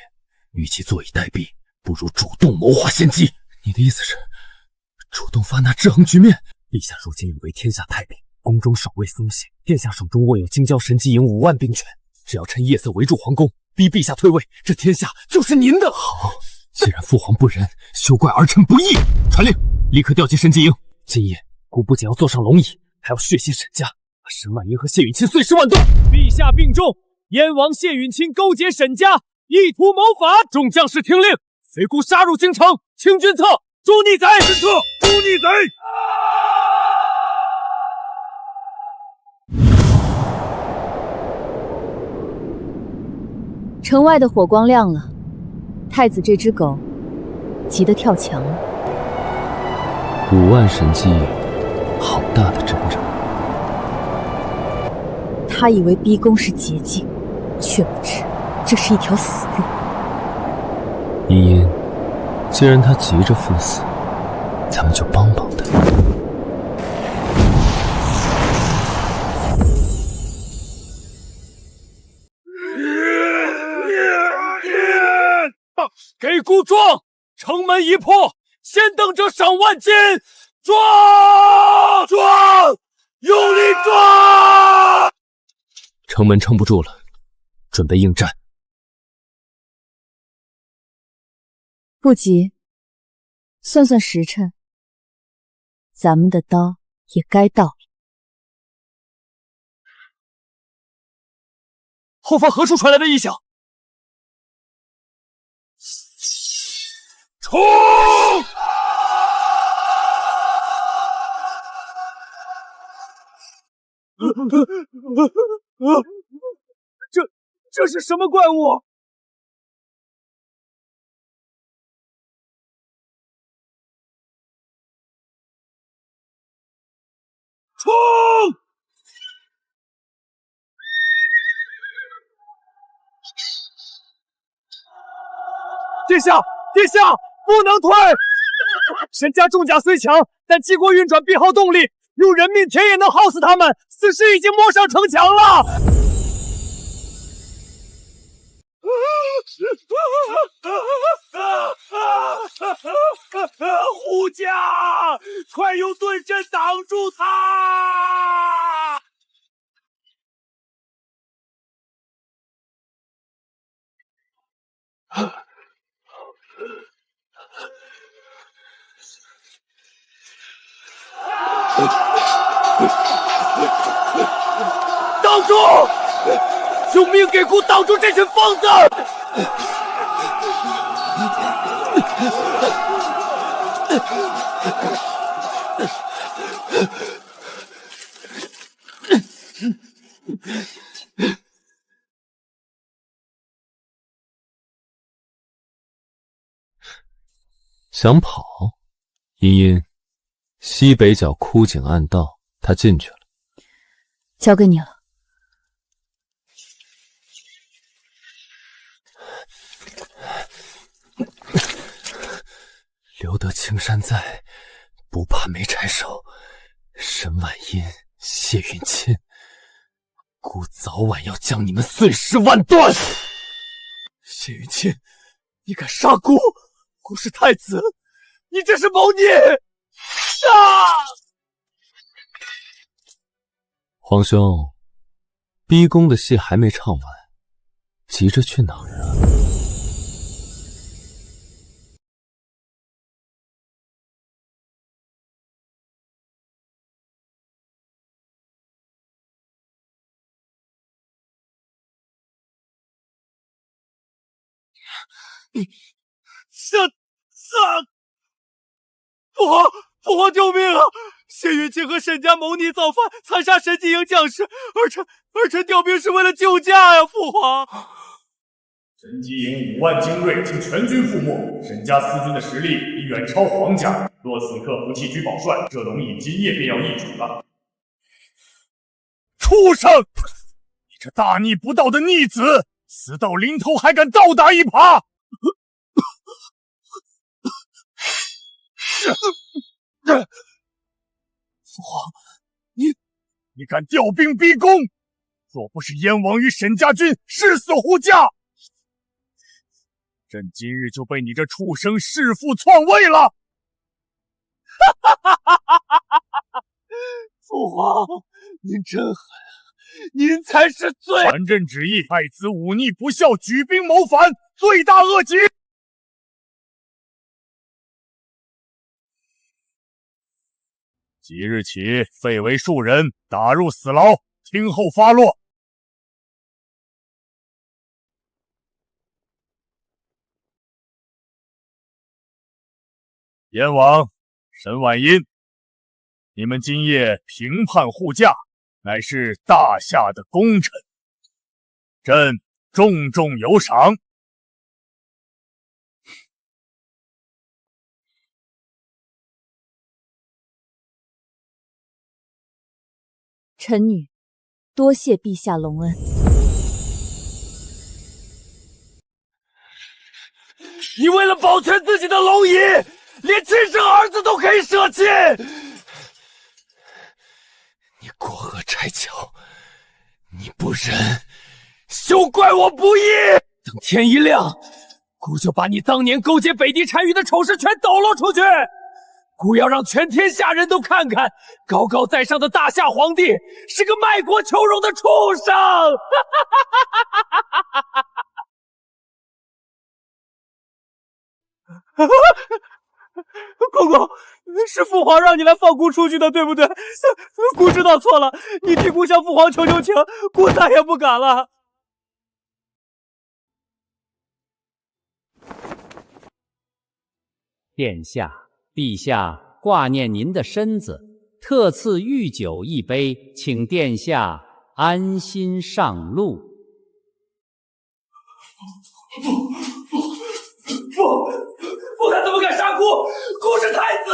与其坐以待毙，不如主动谋划先机。
你的意思是，主动发难制衡局面？
陛下如今以为天下太平，宫中守卫松懈，殿下手中握有京郊神机营5万兵权，只要趁夜色围住皇宫，逼陛下退位，这天下就是您的。好，既然父皇不仁，休怪儿臣不义。传令，立刻调集神机营。今夜姑不仅要坐上龙椅，还要血洗沈家，把沈婉英和谢允清碎尸万段。
陛下病重，燕王谢允清勾结沈家，意图谋反。众将士听令，随姑杀入京城，清君侧，诛逆贼！君侧，诛逆贼！
城外的火光亮了，太子这只狗急得跳墙了。
5万神机，好大的阵仗！
他以为逼宫是捷径，却不知这是一条死路。
茵茵，既然他急着赴死，咱们就帮帮他。
给姑撞！城门一破，先登者赏万金！撞！用力撞！
城门撑不住了，准备应战。
不急，算算时辰，咱们的刀也该到了。
后方何处传来的异响？
冲！这是什么怪物？冲！殿下，殿下！不能退！沈家重甲虽强，但济国运转必耗动力，用人命填也能耗死他们。此时已经摸上城墙了。护驾，快用盾阵挡住他！挡住！用命给姑挡住这群疯子！
想跑？茵茵，西北角枯井暗道，他进去了。
交给你了。
留得青山在，不怕没柴烧。沈婉音、谢允清，姑早晚要将你们碎尸万段。
谢允清，你敢杀姑？姑是太子，你这是谋逆！
皇兄，逼宫的戏还没唱完，急着去哪儿啊？
父皇救命啊！谢云清和沈家谋逆造反，残杀神机营将士，儿臣调兵是为了救驾呀！父皇，
神机营5万精锐竟全军覆没，沈家私军的实力已远超皇家。若此刻不弃车保帅，这龙椅今夜便要易主了。畜生！你这大逆不道的逆子，死到临头还敢倒打一耙！父皇，你敢调兵逼宫？若不是燕王与沈家军誓死护驾，朕今日就被你这畜生弑父篡位了！
父皇，您真狠，您才是最……
传朕旨意，太子忤逆不孝，举兵谋反，罪大恶极。即日起废为庶人，打入死牢，听候发落。燕王、沈婉音，你们今夜平叛护驾，乃是大夏的功臣，朕重重有赏。
臣女多谢陛下隆恩。
你为了保全自己的龙椅，连亲生儿子都可以舍弃。你过河拆桥，你不仁，休怪我不义。等天一亮，姑就把你当年勾结北地单于的丑事全抖落出去。姑要让全天下人都看看，高高在上的大夏皇帝是个卖国求荣的畜生！公公，是父皇让你来放姑出去的，对不对？姑知道错了，你替姑向父皇求求情，姑再也不敢了。
殿下。陛下挂念您的身子，特赐御酒一杯，请殿下安心上路。
不，他怎么敢杀姑？姑是太子，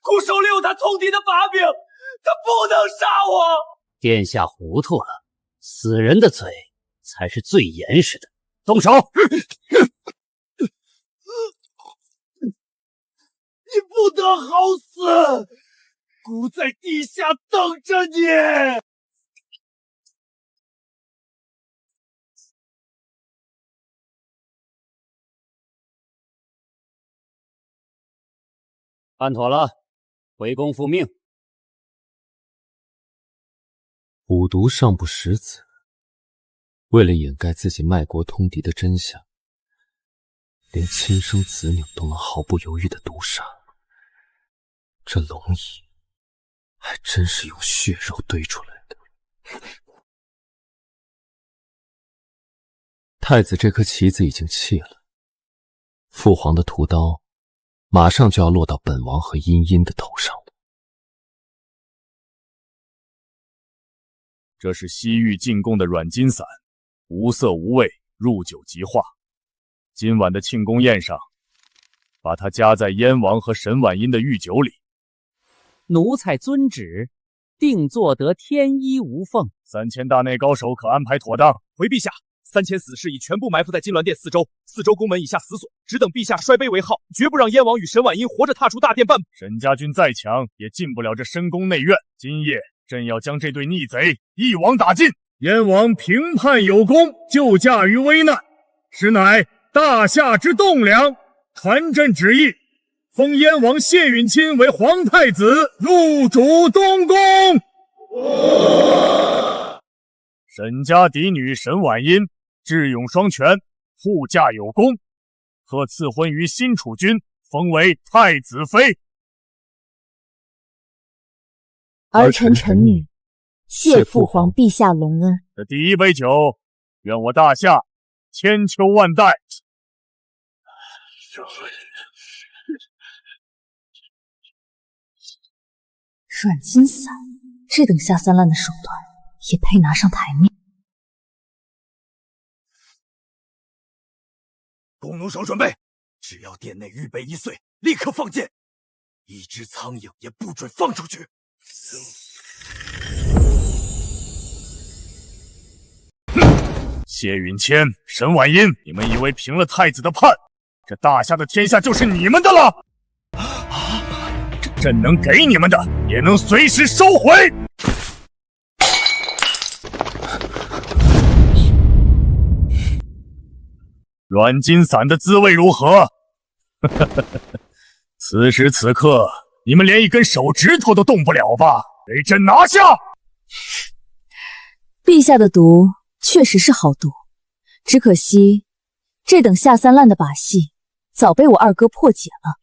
姑手里有他通敌的把柄，他不能杀我。
殿下糊涂了，死人的嘴才是最严实的。动手！
你不得好死！姑在地下等着你。
办妥了，回宫复命。
五毒尚不食子，为了掩盖自己卖国通敌的真相，连亲生子女都能毫不犹豫地毒杀。这龙椅还真是用血肉堆出来的。太子这颗棋子已经弃了，父皇的屠刀马上就要落到本王和茵茵的头上了。
这是西域进贡的软金伞，无色无味，入酒即化。今晚的庆功宴上，把它加在燕王和沈婉音的御酒里。
奴才遵旨，定做得天衣无缝。
3000大内高手可安排妥当。
回陛下，3000死士已全部埋伏在金銮殿四周，四周宫门以下死锁，只等陛下摔杯为号，绝不让燕王与沈婉音活着踏出大殿半步。
沈家军再强，也进不了这深宫内院。今夜朕要将这对逆贼一网打尽。燕王平叛有功，救驾于危难，实乃大夏之栋梁。传朕旨意，封燕王谢允钦为皇太子，入主东宫。沈家嫡女沈婉音智勇双全，护驾有功，特赐婚于新储君，封为太子妃。
儿臣臣女谢父皇陛下隆恩。
这第一杯酒，愿我大夏千秋万代。
软金伞，这等下三滥的手段也配拿上台面？
弓弩手准备，只要殿内预备一岁，立刻放箭，一只苍蝇也不准放出去。
谢允谦、沈婉音，你们以为平了太子的叛，这大夏的天下就是你们的了？这朕能给你们的，也能随时收回。软金伞的滋味如何？此时此刻，你们连一根手指头都动不了吧？给朕拿下！
陛下的毒确实是好毒，只可惜这等下三滥的把戏早被我二哥破解了。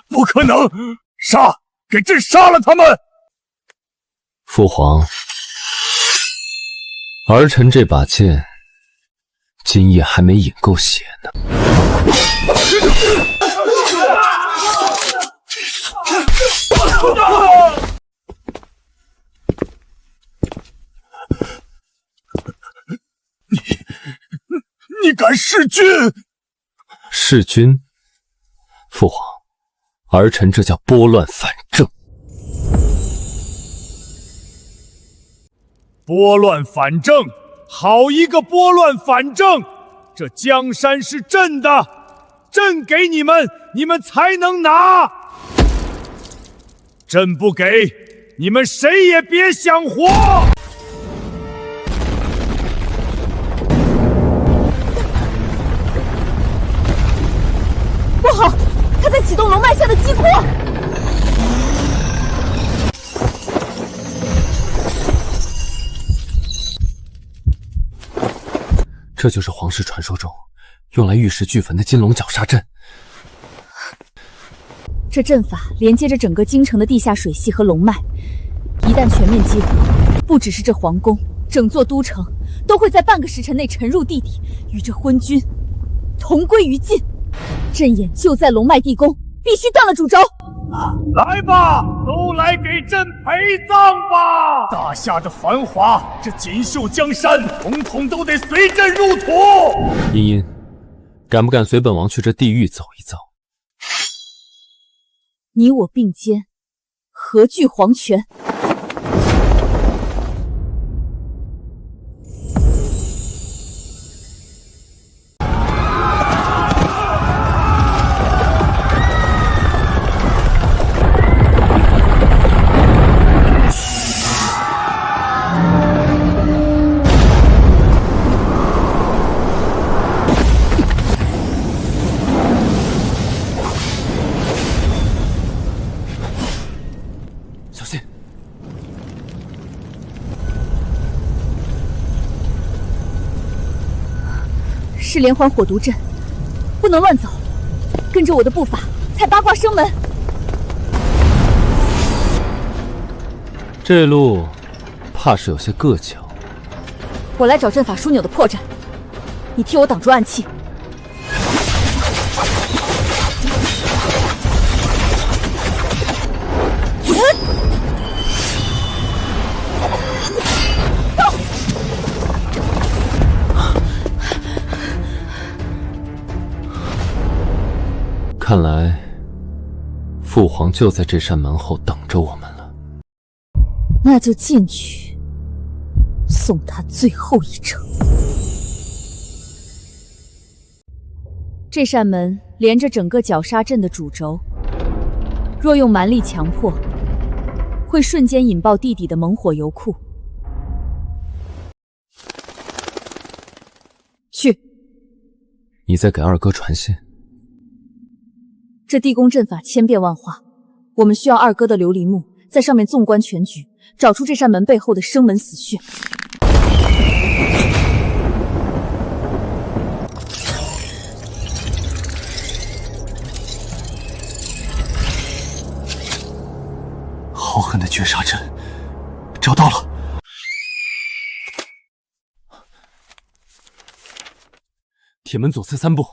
不可能！杀！给朕杀了他们！
父皇，儿臣这把剑今夜还没饮够血呢。
你敢弑君？
弑君？父皇，儿臣这叫拨乱反正。
拨乱反正，好一个拨乱反正！这江山是朕的，朕给你们，你们才能拿。朕不给，你们谁也别想活！
不好，他在启动龙脉下的激扩。
这就是皇室传说中用来玉石俱焚的金龙绞杀阵。
这阵法连接着整个京城的地下水系和龙脉，一旦全面激活，不只是这皇宫，整座都城都会在半个时辰内沉入地底，与这昏君同归于尽。阵眼就在龙脉地宫，必须断了主轴。
来吧，都来给朕陪葬吧！大夏的繁华，这锦绣江山，统统都得随朕入土。
茵茵，敢不敢随本王去这地狱走一走？
你我并肩，何惧皇权？是连环火毒阵，不能乱走，跟着我的步伐，踩八卦生门。
这路怕是有些硌脚。
我来找阵法枢纽的破绽，你替我挡住暗器。
看来，父皇就在这扇门后等着我们了。
那就进去，送他最后一程。这扇门连着整个绞杀阵的主轴，若用蛮力强迫，会瞬间引爆地底的猛火油库。去。
你在给二哥传信？
这地宫阵法千变万化，我们需要二哥的琉璃木在上面纵观全局，找出这扇门背后的生门死穴。
浩瀚的绝杀阵，找到了。铁门左侧3步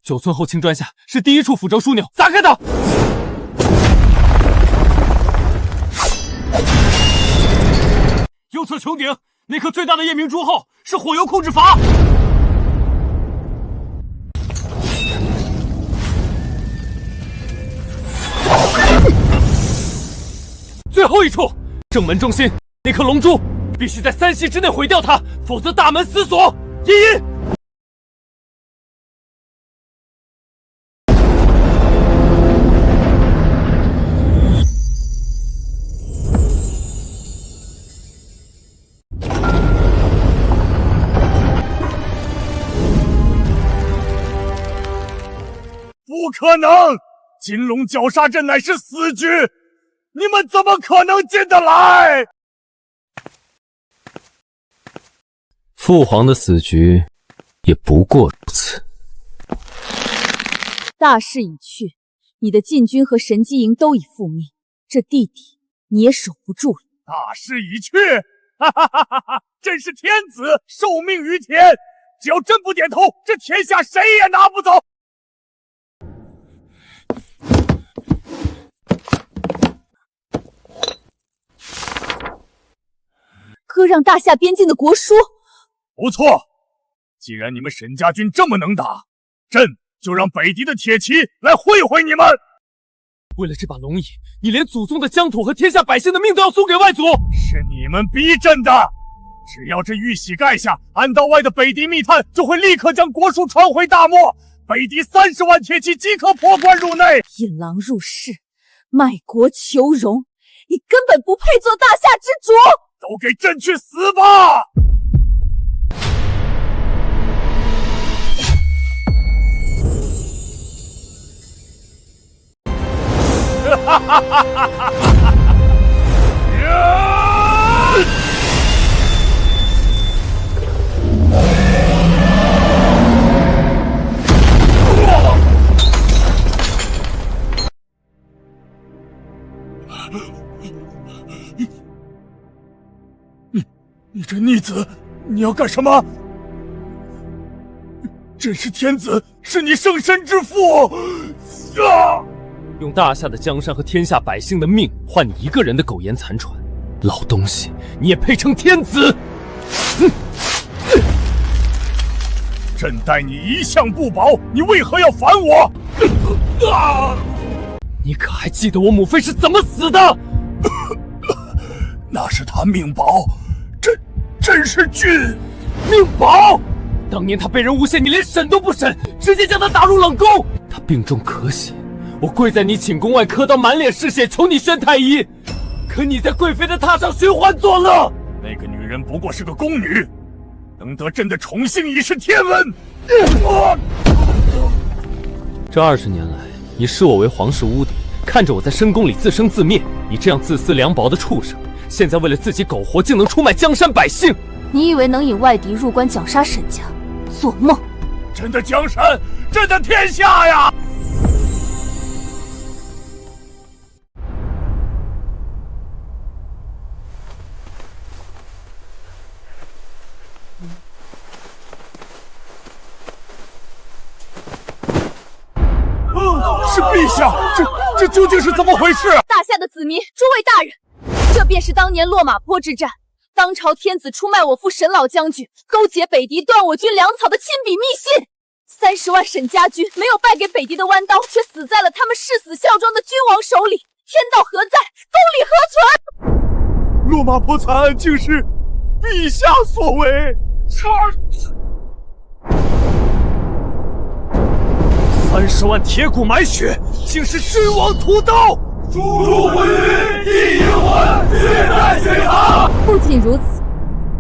，9寸厚青砖下是第1处符咒枢纽，砸开它！
右侧穹顶那颗最大的夜明珠后是火油控制阀。
最后一处，正门中心那颗龙珠，必须在3息之内毁掉它，否则大门死锁。茵茵。
不可能！金龙绞杀阵乃是死局，你们怎么可能进得来？
父皇的死局也不过如此。
大势已去，你的禁军和神机营都已复命，这弟弟你也守不住了。
大势已去，哈哈哈哈哈！朕是天子，受命于天，只要朕不点头，这天下谁也拿不走。
割让大夏边境的国书，
不错。既然你们沈家军这么能打，朕就让北狄的铁骑来会会你们。
为了这把龙椅，你连祖宗的疆土和天下百姓的命都要送给外族？
是你们逼朕的。只要这玉玺盖下，暗道外的北狄密探就会立刻将国书传回大漠，北狄30万铁骑即可破关入内。
引狼入室，卖国求荣，你根本不配做大夏之主！
都给朕去死吧！哈哈哈哈哈哈！你这逆子，你要干什么？朕是天子，是你生身之父。
用大夏的江山和天下百姓的命换你一个人的苟延残喘，老东西，你也配称天子？
朕待你一向不薄，你为何要反我？
你可还记得我母妃是怎么死的？
那是她命薄。朕是君，
命薄。当年他被人诬陷，你连审都不审，直接将他打入冷宫。他病重咳血，我跪在你寝宫外磕到满脸是血，求你宣太医。可你在贵妃的榻上寻欢作乐。
那个女人不过是个宫女，能得朕的宠幸已是天文。
这20年来，你视我为皇室屋顶，看着我在深宫里自生自灭。你这样自私凉薄的畜生，现在为了自己苟活，竟能出卖江山百姓！
你以为能引外敌入关绞杀沈家？做梦！
朕的江山，朕的天下呀！是陛下，这究竟是怎么回事？
大夏的子民，诸位大人，这便是当年落马坡之战，当朝天子出卖我父沈老将军，勾结北狄断我军粮草的亲笔密信。30万沈家军没有败给北狄的弯刀，却死在了他们誓死效忠的君王手里。天道何在？公理何存？
落马坡惨案竟是陛下所为。30万铁骨埋血，竟是君王屠刀！诛戮昏君，地引魂，血债血偿。
不仅如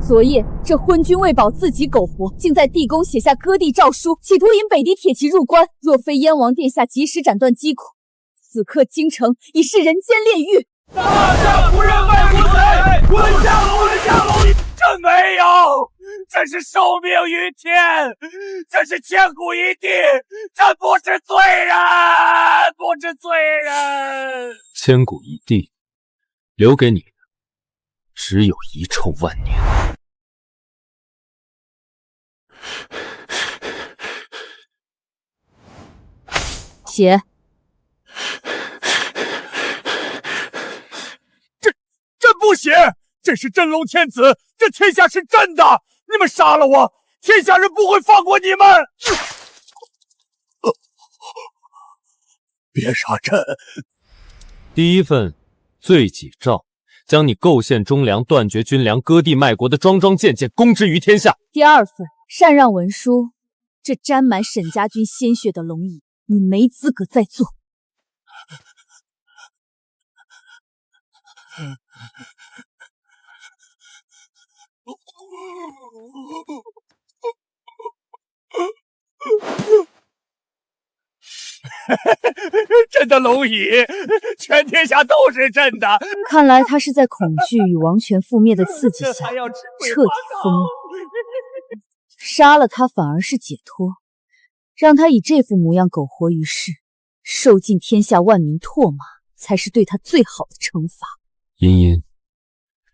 此，昨夜这昏君为保自己苟活，竟在地宫写下割地诏书，企图引北狄铁骑入关。若非燕王殿下及时斩断机口，此刻京城已是人间炼狱。
大夏不认外国贼，滚下楼！真没有，这是受命于天，这是千古一帝，这不是罪人，不是罪人。
千古一帝，留给你的只有遗臭万年。
写。
朕不写，这是真龙天子，这天下是朕的，你们杀了我，天下人不会放过你们。别杀朕！
第一份罪己诏，将你构陷忠良、断绝军粮、割地卖国的桩桩件件公之于天下。
第二份禅让文书，这沾满沈家军鲜血的龙椅，你没资格再做。
朕的龙椅，全天下都是朕的。
看来他是在恐惧与王权覆灭的刺激下，彻底疯了。杀了他反而是解脱，让他以这副模样苟活于世，受尽天下万民唾骂，才是对他最好的惩罚。
茵茵，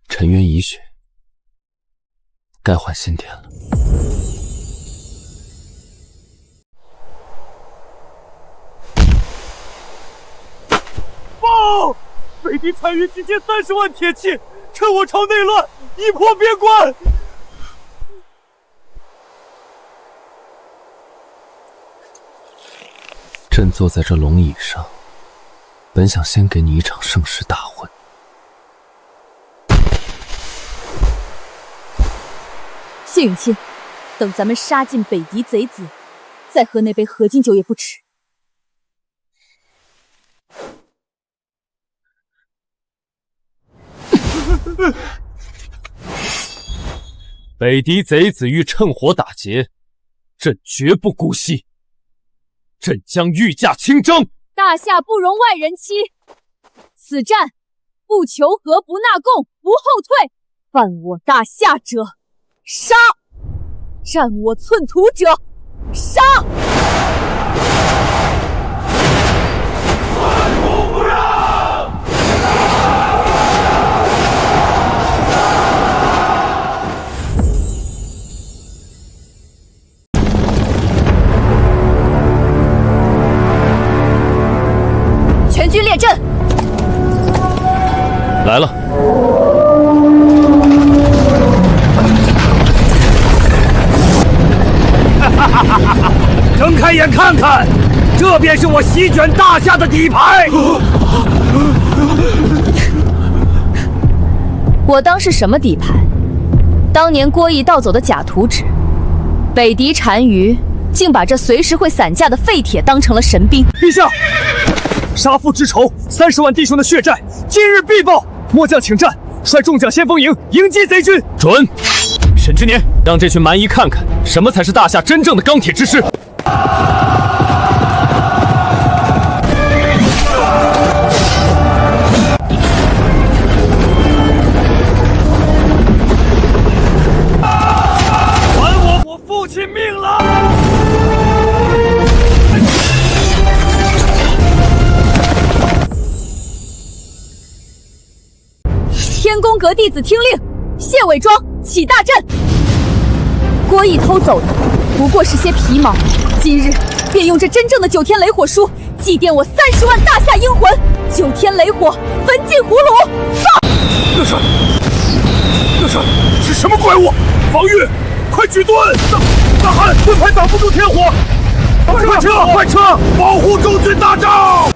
沉冤已雪，该换新典了。
报！北狄残余集结30万铁骑，趁我朝内乱，一破边关。
朕坐在这龙椅上，本想先给你一场盛世大婚。
谢允清，等咱们杀尽北狄贼子，再喝那杯合金酒也不迟。
北狄贼子欲趁火打劫，朕绝不姑息。朕将御驾亲征。
大夏不容外人欺，此战不求和，不纳贡，不后退。犯我大夏者，杀！占我寸土者，杀！
万古不让！
全军列阵！
来了。
睁开眼看看，这便是我席卷大夏的底牌。
我当是什么底牌？当年郭义盗走的假图纸，北狄单于竟把这随时会散架的废铁当成了神兵。
陛下，杀父之仇，30万弟兄的血债，今日必报。末将请战，率众将先锋营迎击贼军。
准。沈之年，让这群蛮夷看看什么才是大夏真正的钢铁之师。
还我父亲命了！
天宫阁弟子听令，谢伪装，起大阵。郭义偷走的不过是些皮毛，今日便用这真正的9天雷火书祭奠我30万大夏英魂，9天雷火焚尽葫芦。上！
这是什么怪物？防御，快举盾！大汉，盾牌挡不住天火，快撤！快撤！保护中军大帐！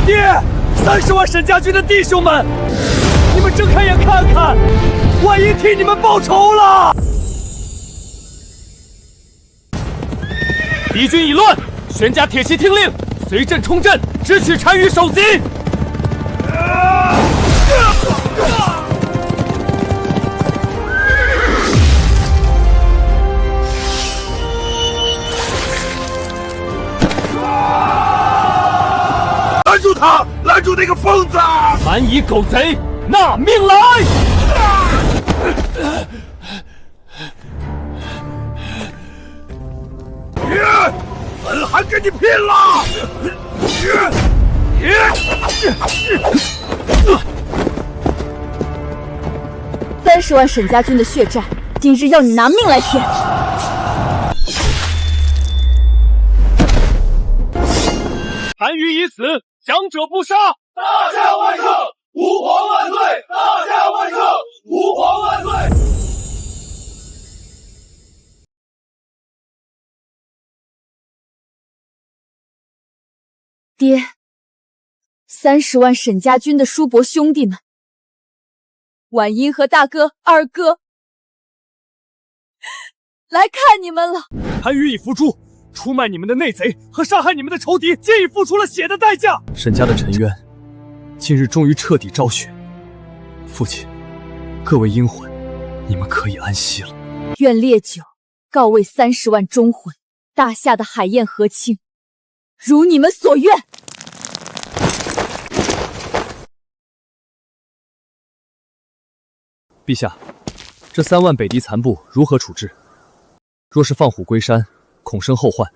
爹，30万沈家军的弟兄们，你们睁开眼看看，万一替你们报仇了！
敌军已乱，全家铁骑听令，随朕冲阵，直取单于首级！
那个疯子！
蛮夷狗贼，纳命来！
本还跟你拼了
！30万沈家军的血债，今日要你拿命来填！
单于已死，降者不杀！
大夏万圣，吾皇万岁！大夏万圣，吾皇万岁！
爹，30万沈家军的叔伯兄弟们，婉英和大哥、二哥来看你们了。
单于已伏诛，出卖你们的内贼和杀害你们的仇敌，皆已付出了血的代价。沈家的沉冤，今日终于彻底昭雪。父亲，各位阴魂，你们可以安息了。
愿烈酒告慰30万忠魂，大夏的海晏和亲，如你们所愿。
陛下，这3万北狄残部如何处置？若是放虎归山，恐生后患；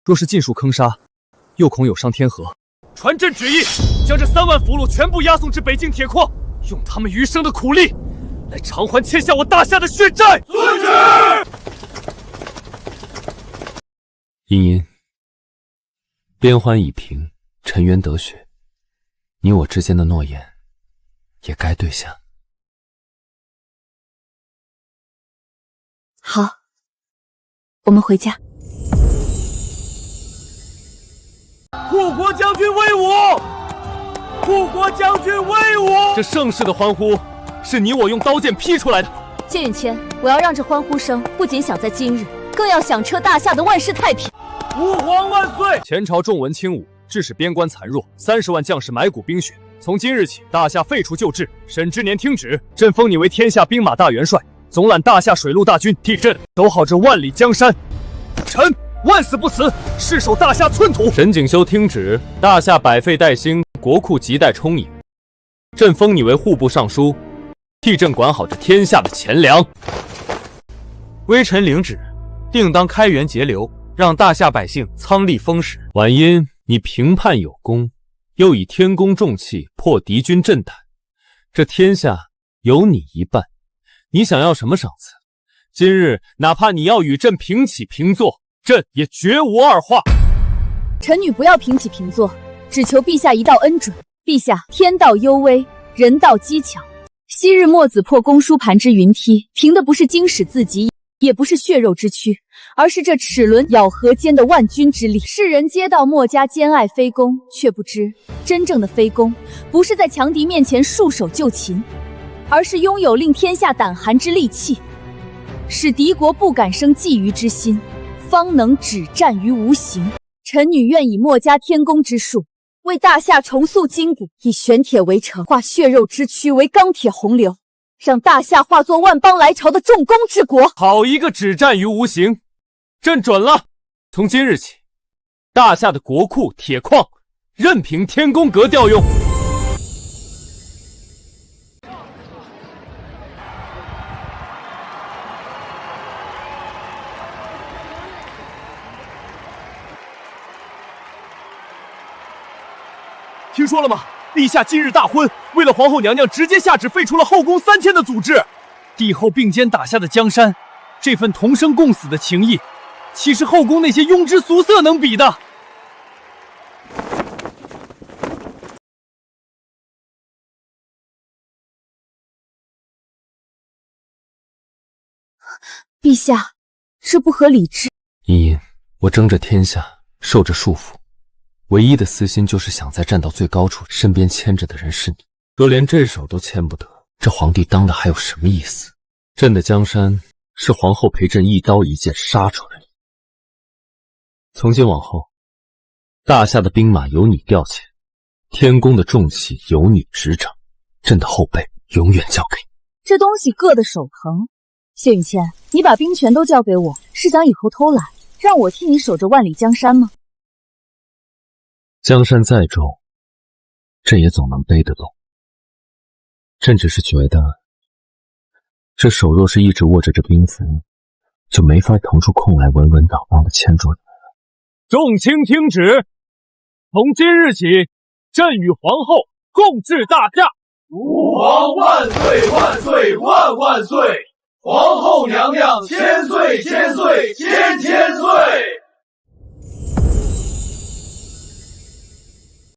若是尽数坑杀，又恐有伤天和。传朕旨意，将这3万俘虏全部押送至北境铁矿，用他们余生的苦力来偿还欠下我大夏的血债。遵旨。
茵茵，边欢已平，沉冤得雪，你我之间的诺言也该兑下。
好，我们回家。
护国将军威武！护国将军威武！这盛世的欢呼，是你我用刀剑劈出来的。
谢允谦，我要让这欢呼声不仅响在今日，更要响彻大夏的万世太平。
吾皇万岁！前朝重文轻武，致使边关残弱，30万将士埋骨冰雪。从今日起，大夏废除旧制，沈之年听旨，朕封你为天下兵马大元帅，总揽大夏水陆大军，替朕守好这万里江山。臣万死不辞，誓守大夏寸土。
沈景修听旨，大夏百废待兴，国库亟待充盈。朕封你为户部尚书，替朕管好这天下的钱粮。
微臣领旨，定当开源节流，让大夏百姓仓廪丰实。
婉茵，你平叛有功，又以天公重器破敌军震胆，这天下有你一半，你想要什么赏赐？今日哪怕你要与朕平起平坐，朕也绝无二话。
臣女不要平起平坐，只求陛下一道恩准。陛下，天道幽微，人道机巧。昔日墨子破公输盘之云梯，凭的不是经史字籍，也不是血肉之躯，而是这齿轮咬合间的万钧之力。世人皆道墨家兼爱非攻，却不知真正的非攻，不是在强敌面前束手就擒，而是拥有令天下胆寒之利器，使敌国不敢生觊觎之心，方能止战于无形。臣女愿以墨家天宫之术，为大夏重塑筋骨，以玄铁为城，化血肉之躯为钢铁洪流，让大夏化作万邦来朝的重工之国。
好一个止战于无形！朕准了。从今日起，大夏的国库铁矿任凭天宫阁调用。
听说了吗？陛下今日大婚，为了皇后娘娘，直接下旨废除了后宫3000的组织。帝后并肩打下的江山，这份同生共死的情谊，岂是后宫那些庸脂俗色能比的？
陛下，这不合理智。
茵茵，我争着天下，受着束缚，唯一的私心就是想在站到最高处，身边牵着的人是你。若连这手都牵不得，这皇帝当的还有什么意思？朕的江山是皇后陪朕一刀一剑杀出来的。从今往后，大夏的兵马由你调遣，天宫的重器由你执掌，朕的后背永远交给你。
这东西硌得手疼。谢允谦，你把兵权都交给我，是想以后偷懒，让我替你守着万里江山吗？
江山再重，朕也总能背得动。朕只是觉得，这手若是一直握着这兵符，就没法腾出空来稳稳当当的牵住你。
众卿听旨，从今日起，朕与皇后共治大夏。
吾皇万岁万岁万万岁！皇后娘娘千岁千岁千千岁！